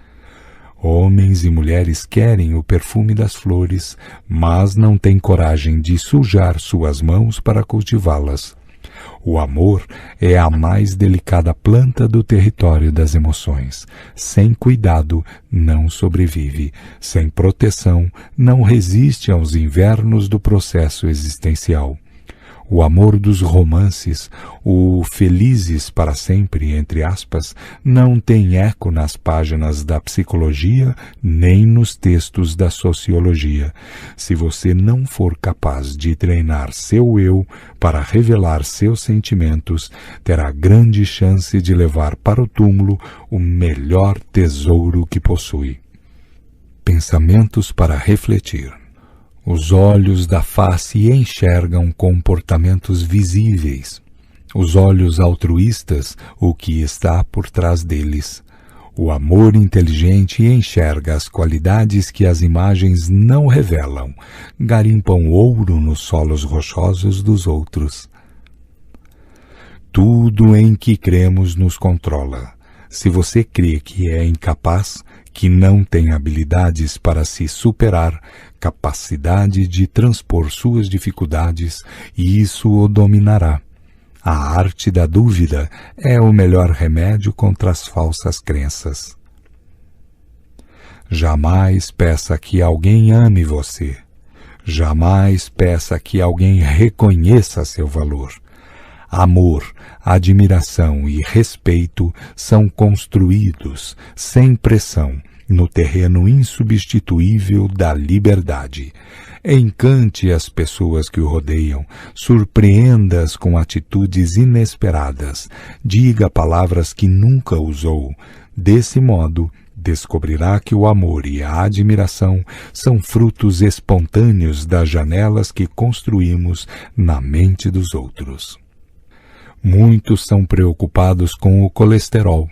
Homens e mulheres querem o perfume das flores, mas não têm coragem de sujar suas mãos para cultivá-las. O amor é a mais delicada planta do território das emoções. Sem cuidado, não sobrevive. Sem proteção, não resiste aos invernos do processo existencial. O amor dos romances, o felizes para sempre, entre aspas, não tem eco nas páginas da psicologia nem nos textos da sociologia. Se você não for capaz de treinar seu eu para revelar seus sentimentos, terá grande chance de levar para o túmulo o melhor tesouro que possui. Pensamentos para refletir. Os olhos da face enxergam comportamentos visíveis. Os olhos altruístas, o que está por trás deles. O amor inteligente enxerga as qualidades que as imagens não revelam, garimpam ouro nos solos rochosos dos outros. Tudo em que cremos nos controla. Se você crê que é incapaz, que não tem habilidades para se superar, capacidade de transpor suas dificuldades, e isso o dominará. A arte da dúvida é o melhor remédio contra as falsas crenças. Jamais peça que alguém ame você. Jamais peça que alguém reconheça seu valor. Amor, admiração e respeito são construídos, sem pressão, no terreno insubstituível da liberdade. Encante as pessoas que o rodeiam, surpreenda-as com atitudes inesperadas, diga palavras que nunca usou. Desse modo, descobrirá que o amor e a admiração são frutos espontâneos das janelas que construímos na mente dos outros. Muitos são preocupados com o colesterol,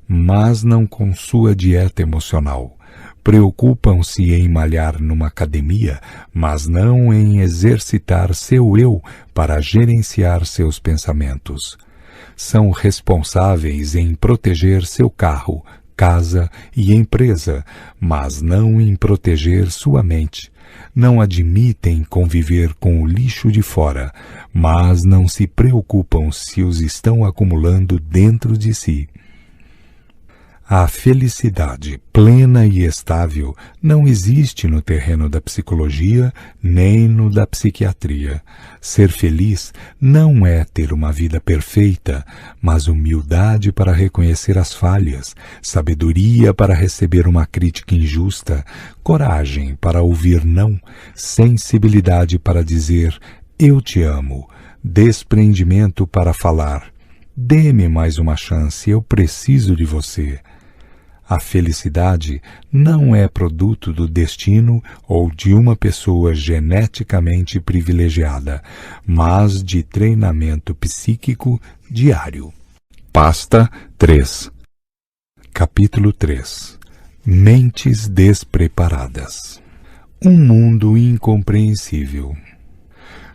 mas não com sua dieta emocional. Preocupam-se em malhar numa academia, mas não em exercitar seu eu para gerenciar seus pensamentos. São responsáveis em proteger seu carro, casa e empresa, mas não em proteger sua mente. Não admitem conviver com o lixo de fora, mas não se preocupam se os estão acumulando dentro de si. A felicidade plena e estável não existe no terreno da psicologia nem no da psiquiatria. Ser feliz não é ter uma vida perfeita, mas humildade para reconhecer as falhas, sabedoria para receber uma crítica injusta, coragem para ouvir não, sensibilidade para dizer eu te amo, desprendimento para falar dê-me mais uma chance, eu preciso de você. A felicidade não é produto do destino ou de uma pessoa geneticamente privilegiada, mas de treinamento psíquico diário. Pasta 3. Capítulo 3. Mentes despreparadas. Um mundo incompreensível.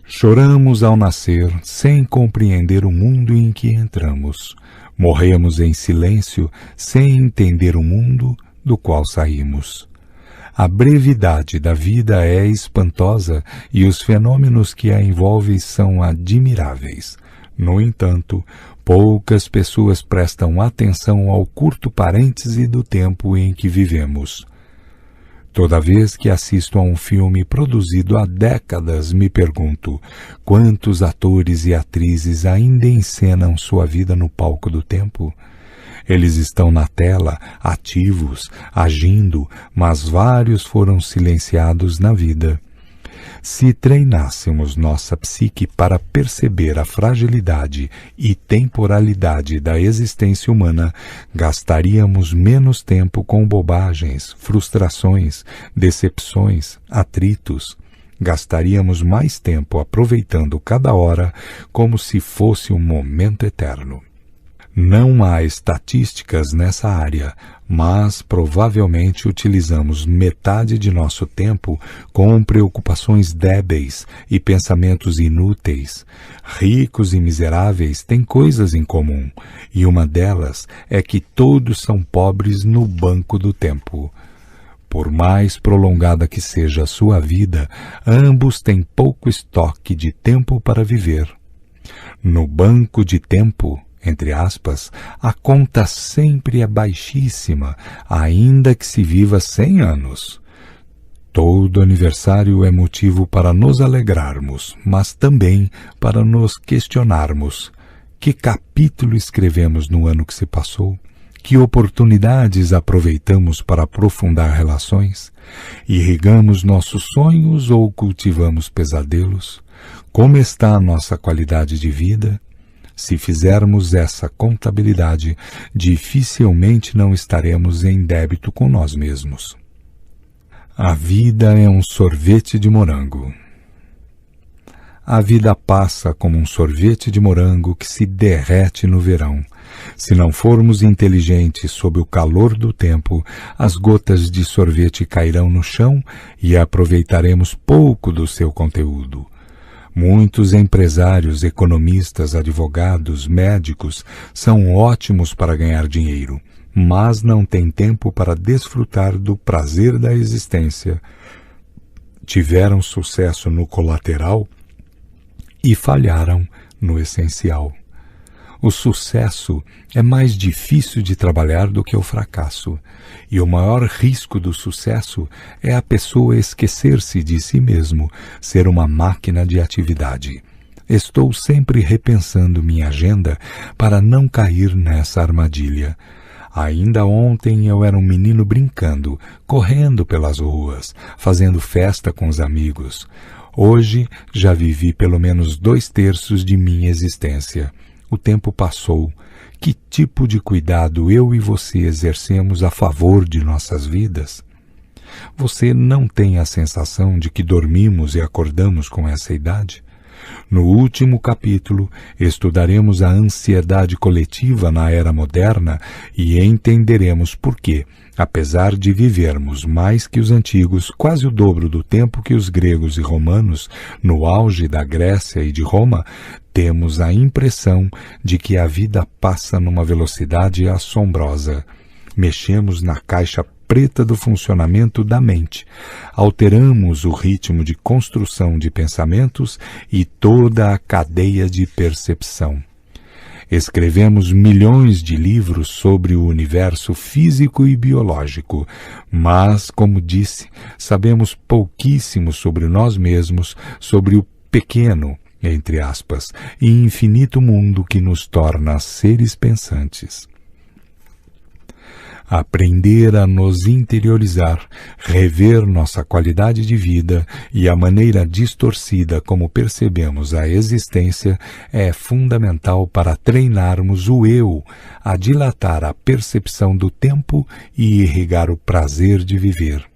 Choramos ao nascer sem compreender o mundo em que entramos. Morremos em silêncio sem entender o mundo do qual saímos. A brevidade da vida é espantosa e os fenômenos que a envolvem são admiráveis. No entanto, poucas pessoas prestam atenção ao curto parêntese do tempo em que vivemos. Toda vez que assisto a um filme produzido há décadas, me pergunto quantos atores e atrizes ainda encenam sua vida no palco do tempo? Eles estão na tela, ativos, agindo, mas vários foram silenciados na vida. Se treinássemos nossa psique para perceber a fragilidade e temporalidade da existência humana, gastaríamos menos tempo com bobagens, frustrações, decepções, atritos. Gastaríamos mais tempo aproveitando cada hora como se fosse um momento eterno. Não há estatísticas nessa área, mas provavelmente utilizamos metade de nosso tempo com preocupações débeis e pensamentos inúteis. Ricos e miseráveis têm coisas em comum, e uma delas é que todos são pobres no banco do tempo. Por mais prolongada que seja a sua vida, ambos têm pouco estoque de tempo para viver. No banco de tempo, entre aspas, a conta sempre é baixíssima, ainda que se viva 100 anos. Todo aniversário é motivo para nos alegrarmos, mas também para nos questionarmos. Que capítulo escrevemos no ano que se passou? Que oportunidades aproveitamos para aprofundar relações? Irrigamos nossos sonhos ou cultivamos pesadelos? Como está a nossa qualidade de vida? Se fizermos essa contabilidade, dificilmente não estaremos em débito com nós mesmos. A vida é um sorvete de morango. A vida passa como um sorvete de morango que se derrete no verão. Se não formos inteligentes sob o calor do tempo, as gotas de sorvete cairão no chão e aproveitaremos pouco do seu conteúdo. Muitos empresários, economistas, advogados, médicos são ótimos para ganhar dinheiro, mas não têm tempo para desfrutar do prazer da existência. Tiveram sucesso no colateral e falharam no essencial. O sucesso é mais difícil de trabalhar do que o fracasso, e o maior risco do sucesso é a pessoa esquecer-se de si mesmo, ser uma máquina de atividade. Estou sempre repensando minha agenda para não cair nessa armadilha. Ainda ontem eu era um menino brincando, correndo pelas ruas, fazendo festa com os amigos. Hoje já vivi pelo menos 2/3 de minha existência. O tempo passou. Que tipo de cuidado eu e você exercemos a favor de nossas vidas? Você não tem a sensação de que dormimos e acordamos com essa idade? No último capítulo, estudaremos a ansiedade coletiva na era moderna e entenderemos por que, apesar de vivermos mais que os antigos, quase o dobro do tempo que os gregos e romanos, no auge da Grécia e de Roma, temos a impressão de que a vida passa numa velocidade assombrosa. Mexemos na caixa preta do funcionamento da mente, alteramos o ritmo de construção de pensamentos e toda a cadeia de percepção. Escrevemos milhões de livros sobre o universo físico e biológico, mas, como disse, sabemos pouquíssimo sobre nós mesmos, sobre o pequeno, entre aspas, e infinito mundo que nos torna seres pensantes. aprender a nos interiorizar, rever nossa qualidade de vida e a maneira distorcida como percebemos a existência é fundamental para treinarmos o eu a dilatar a percepção do tempo e irrigar o prazer de viver.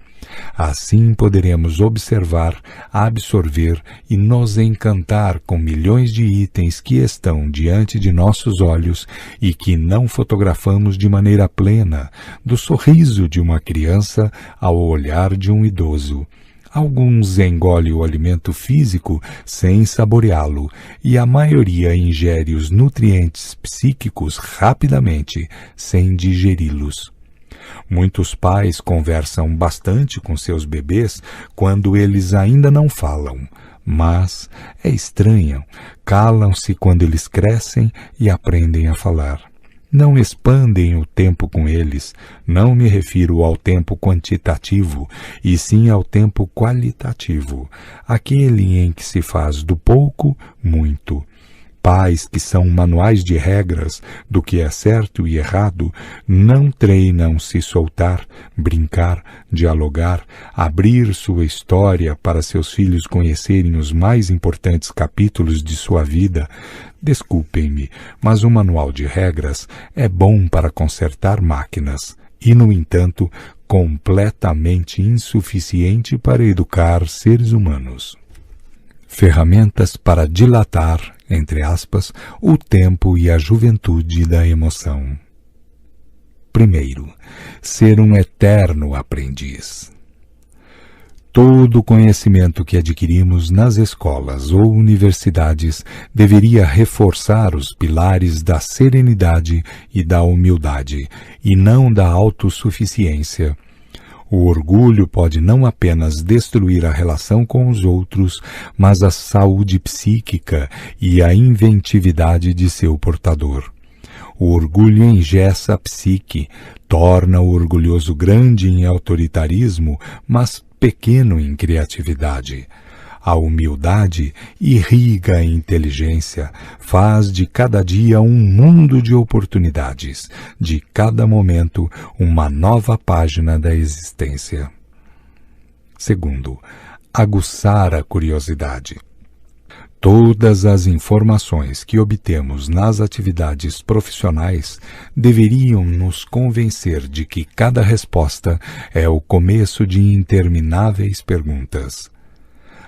Assim poderemos observar, absorver e nos encantar com milhões de itens que estão diante de nossos olhos e que não fotografamos de maneira plena, do sorriso de uma criança ao olhar de um idoso. Alguns engolem o alimento físico sem saboreá-lo, e a maioria ingere os nutrientes psíquicos rapidamente, sem digeri-los. Muitos pais conversam bastante com seus bebês quando eles ainda não falam, mas é estranho, calam-se quando eles crescem e aprendem a falar. Não expandem o tempo com eles, não me refiro ao tempo quantitativo, e sim ao tempo qualitativo, aquele em que se faz do pouco muito. Pais que são manuais de regras do que é certo e errado não treinam se soltar, brincar, dialogar, abrir sua história para seus filhos conhecerem os mais importantes capítulos de sua vida. Desculpem-me, mas o manual de regras é bom para consertar máquinas e, no entanto, completamente insuficiente para educar seres humanos. Ferramentas para dilatar, entre aspas, o tempo e a juventude da emoção. Primeiro, ser um eterno aprendiz. Todo o conhecimento que adquirimos nas escolas ou universidades deveria reforçar os pilares da serenidade e da humildade, e não da autossuficiência. O orgulho pode não apenas destruir a relação com os outros, mas a saúde psíquica e a inventividade de seu portador. O orgulho engessa a psique, torna o orgulhoso grande em autoritarismo, mas pequeno em criatividade. A humildade irriga a inteligência, faz de cada dia um mundo de oportunidades, de cada momento uma nova página da existência. Segundo, aguçar a curiosidade. Todas as informações que obtemos nas atividades profissionais deveriam nos convencer de que cada resposta é o começo de intermináveis perguntas.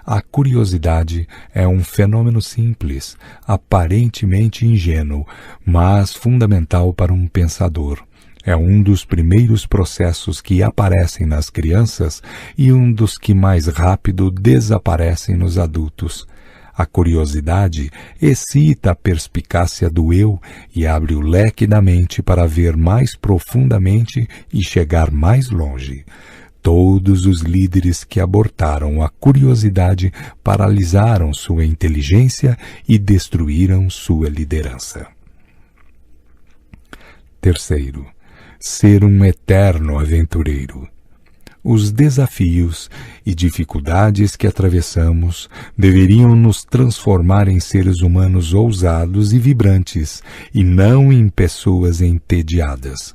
A curiosidade é um fenômeno simples, aparentemente ingênuo, mas fundamental para um pensador. É um dos primeiros processos que aparecem nas crianças e um dos que mais rápido desaparecem nos adultos. A curiosidade excita a perspicácia do eu e abre o leque da mente para ver mais profundamente e chegar mais longe. Todos os líderes que abortaram a curiosidade paralisaram sua inteligência e destruíram sua liderança. Terceiro, ser um eterno aventureiro. Os desafios e dificuldades que atravessamos deveriam nos transformar em seres humanos ousados e vibrantes, e não em pessoas entediadas.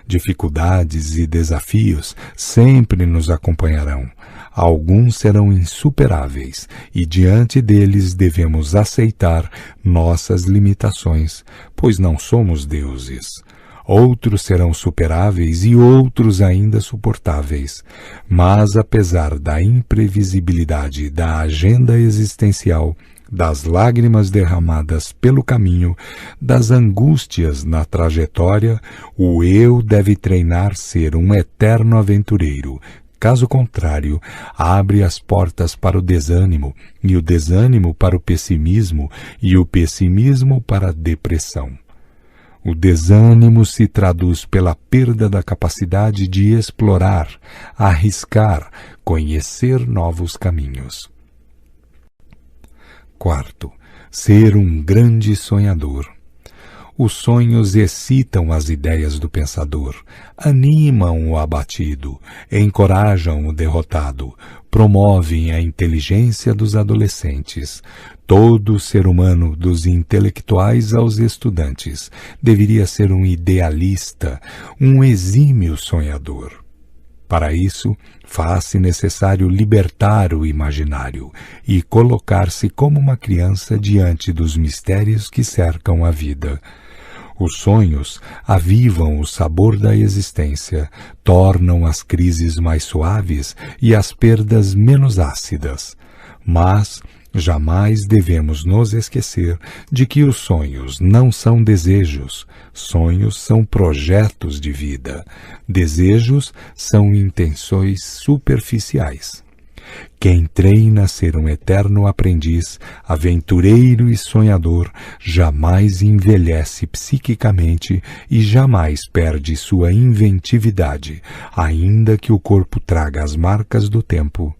Dificuldades e desafios sempre nos acompanharão. Alguns serão insuperáveis e diante deles devemos aceitar nossas limitações, pois não somos deuses. Outros serão superáveis e outros ainda suportáveis. Mas apesar da imprevisibilidade da agenda existencial, das lágrimas derramadas pelo caminho, das angústias na trajetória, o eu deve treinar ser um eterno aventureiro. Caso contrário, abre as portas para o desânimo, e o desânimo para o pessimismo, e o pessimismo para a depressão. O desânimo se traduz pela perda da capacidade de explorar, arriscar, conhecer novos caminhos. Quarto, ser um grande sonhador. Os sonhos excitam as ideias do pensador, animam o abatido, encorajam o derrotado, promovem a inteligência dos adolescentes. Todo ser humano, dos intelectuais aos estudantes, deveria ser um idealista, um exímio sonhador. Para isso, faz-se necessário libertar o imaginário e colocar-se como uma criança diante dos mistérios que cercam a vida. Os sonhos avivam o sabor da existência, tornam as crises mais suaves e as perdas menos ácidas. Mas jamais devemos nos esquecer de que os sonhos não são desejos. Sonhos são projetos de vida. Desejos são intenções superficiais. Quem treina ser um eterno aprendiz, aventureiro e sonhador, jamais envelhece psiquicamente e jamais perde sua inventividade, ainda que o corpo traga as marcas do tempo.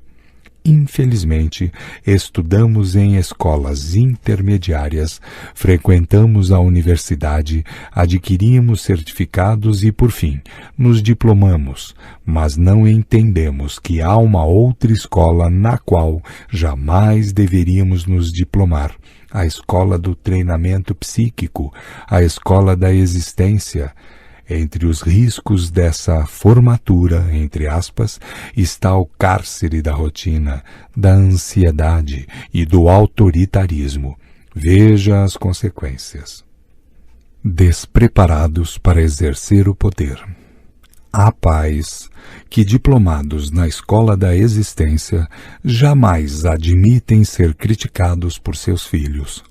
Infelizmente, estudamos em escolas intermediárias, frequentamos a universidade, adquirimos certificados e, por fim, nos diplomamos, mas não entendemos que há uma outra escola na qual jamais deveríamos nos diplomar, a escola do treinamento psíquico, a escola da existência. Entre os riscos dessa formatura, entre aspas, está o cárcere da rotina, da ansiedade e do autoritarismo. Veja as consequências. Despreparados para exercer o poder. Há pais que, diplomados na escola da existência, jamais admitem ser criticados por seus filhos.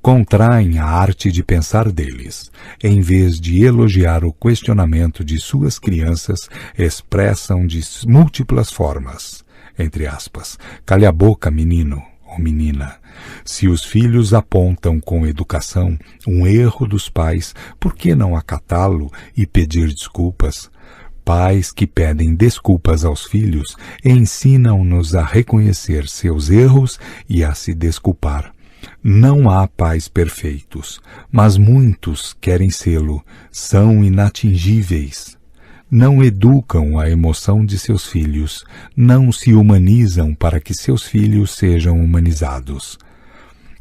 Contraem a arte de pensar deles. Em vez de elogiar o questionamento de suas crianças, expressam de múltiplas formas. Entre aspas, calha a boca, menino ou menina. Se os filhos apontam com educação um erro dos pais, por que não acatá-lo e pedir desculpas? Pais que pedem desculpas aos filhos ensinam-nos a reconhecer seus erros e a se desculpar. Não há pais perfeitos, mas muitos querem sê-lo, são inatingíveis. Não educam a emoção de seus filhos, não se humanizam para que seus filhos sejam humanizados.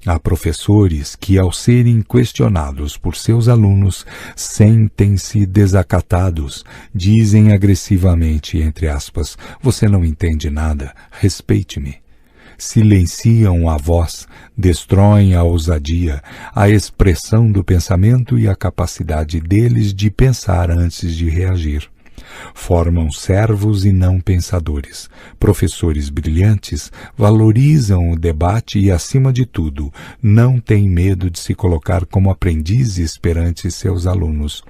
Há professores que, ao serem questionados por seus alunos, sentem-se desacatados, dizem agressivamente, entre aspas, você não entende nada, respeite-me. Silenciam a voz, destroem a ousadia, a expressão do pensamento e a capacidade deles de pensar antes de reagir. Formam servos e não pensadores. Professores brilhantes valorizam o debate e, acima de tudo, não têm medo de se colocar como aprendizes perante seus alunos.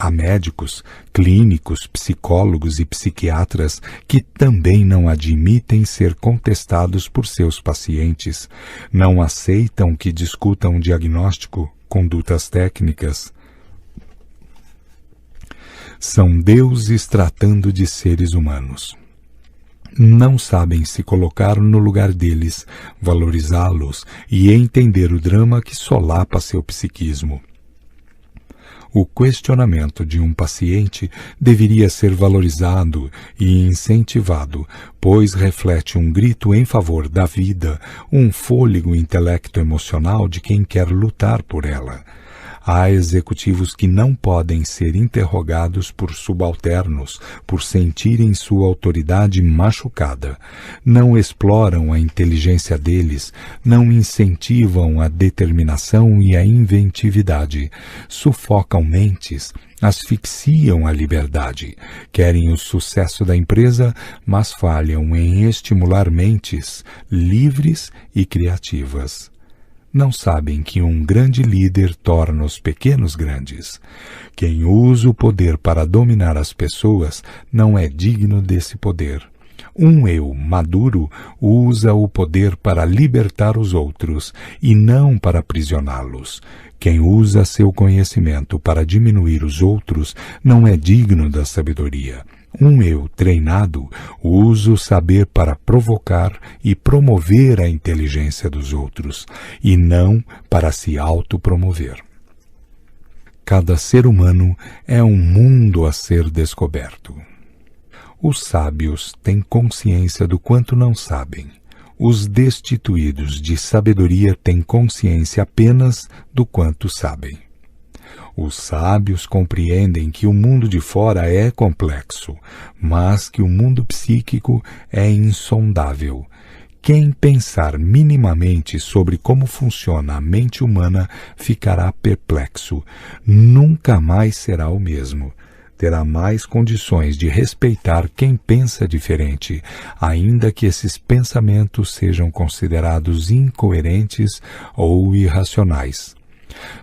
Há médicos, clínicos, psicólogos e psiquiatras que também não admitem ser contestados por seus pacientes, não aceitam que discutam diagnóstico, condutas técnicas. São deuses tratando de seres humanos. Não sabem se colocar no lugar deles, valorizá-los e entender o drama que solapa seu psiquismo. O questionamento de um paciente deveria ser valorizado e incentivado, pois reflete um grito em favor da vida, um fôlego intelecto-emocional de quem quer lutar por ela. Há executivos que não podem ser interrogados por subalternos, por sentirem sua autoridade machucada. Não exploram a inteligência deles, não incentivam a determinação e a inventividade. Sufocam mentes, asfixiam a liberdade. Querem o sucesso da empresa, mas falham em estimular mentes livres e criativas. Não sabem que um grande líder torna os pequenos grandes. Quem usa o poder para dominar as pessoas não é digno desse poder. Um eu maduro usa o poder para libertar os outros e não para aprisioná-los. Quem usa seu conhecimento para diminuir os outros não é digno da sabedoria. Um eu treinado usa o saber para provocar e promover a inteligência dos outros, e não para se autopromover. Cada ser humano é um mundo a ser descoberto. Os sábios têm consciência do quanto não sabem. Os destituídos de sabedoria têm consciência apenas do quanto sabem. Os sábios compreendem que o mundo de fora é complexo, mas que o mundo psíquico é insondável. Quem pensar minimamente sobre como funciona a mente humana ficará perplexo. Nunca mais será o mesmo. Terá mais condições de respeitar quem pensa diferente, ainda que esses pensamentos sejam considerados incoerentes ou irracionais.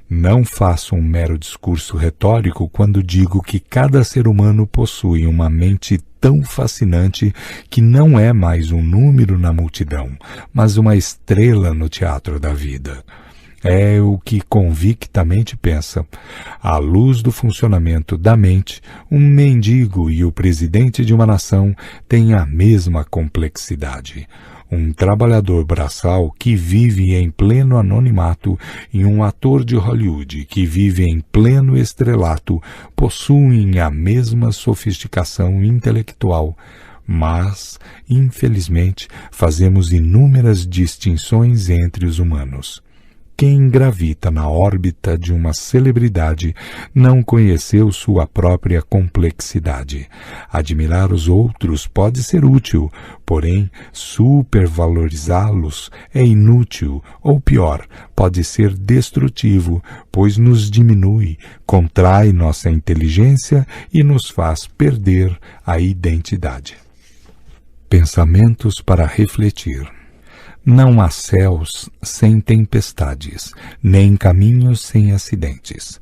Não faço um mero discurso retórico quando digo que cada ser humano possui uma mente tão fascinante que não é mais um número na multidão, mas uma estrela no teatro da vida. É o que convictamente pensa. À luz do funcionamento da mente, um mendigo e o presidente de uma nação têm a mesma complexidade. Um trabalhador braçal que vive em pleno anonimato e um ator de Hollywood que vive em pleno estrelato possuem a mesma sofisticação intelectual, mas, infelizmente, fazemos inúmeras distinções entre os humanos. Quem gravita na órbita de uma celebridade não conheceu sua própria complexidade. Admirar os outros pode ser útil, porém supervalorizá-los é inútil, ou pior, pode ser destrutivo, pois nos diminui, contrai nossa inteligência e nos faz perder a identidade. Pensamentos para refletir. Não há céus sem tempestades, nem caminhos sem acidentes.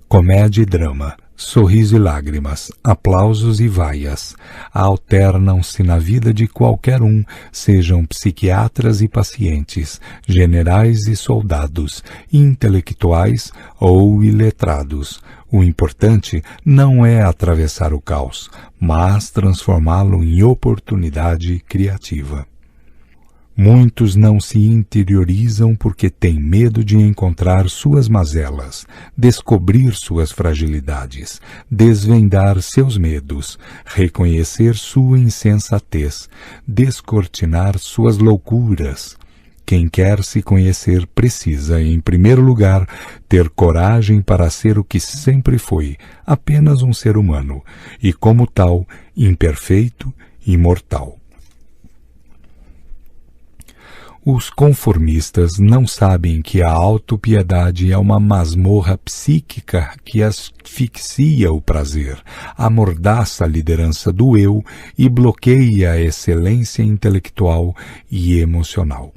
Comédia e drama, sorriso e lágrimas, aplausos e vaias, alternam-se na vida de qualquer um, sejam psiquiatras e pacientes, generais e soldados, intelectuais ou iletrados. O importante não é atravessar o caos, mas transformá-lo em oportunidade criativa. Muitos não se interiorizam porque têm medo de encontrar suas mazelas, descobrir suas fragilidades, desvendar seus medos, reconhecer sua insensatez, descortinar suas loucuras. Quem quer se conhecer precisa, em primeiro lugar, ter coragem para ser o que sempre foi, apenas um ser humano, e como tal, imperfeito e mortal. Os conformistas não sabem que a autopiedade é uma masmorra psíquica que asfixia o prazer, amordaça a liderança do eu e bloqueia a excelência intelectual e emocional.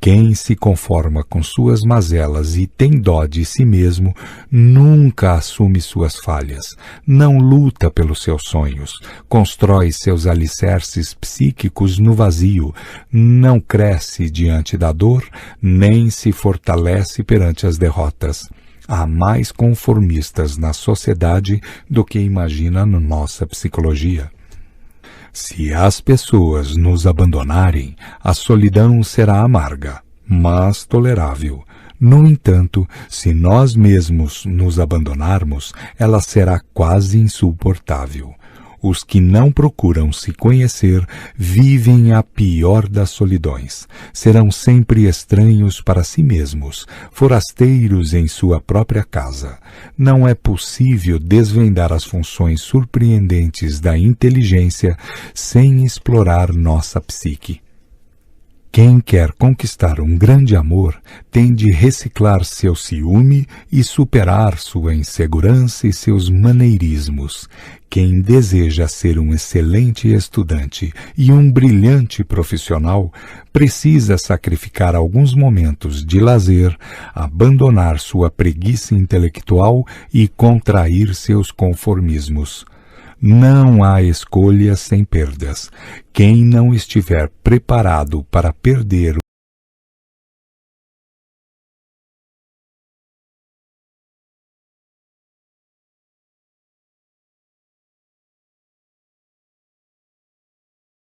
Quem se conforma com suas mazelas e tem dó de si mesmo, nunca assume suas falhas, não luta pelos seus sonhos, constrói seus alicerces psíquicos no vazio, não cresce diante da dor, nem se fortalece perante as derrotas. Há mais conformistas na sociedade do que imagina na nossa psicologia. Se as pessoas nos abandonarem, a solidão será amarga, mas tolerável. No entanto, se nós mesmos nos abandonarmos, ela será quase insuportável. Os que não procuram se conhecer vivem a pior das solidões. Serão sempre estranhos para si mesmos, forasteiros em sua própria casa. Não é possível desvendar as funções surpreendentes da inteligência sem explorar nossa psique. Quem quer conquistar um grande amor tem de reciclar seu ciúme e superar sua insegurança e seus maneirismos. Quem deseja ser um excelente estudante e um brilhante profissional precisa sacrificar alguns momentos de lazer, abandonar sua preguiça intelectual e contrair seus conformismos. Não há escolha sem perdas. Quem não estiver preparado para perder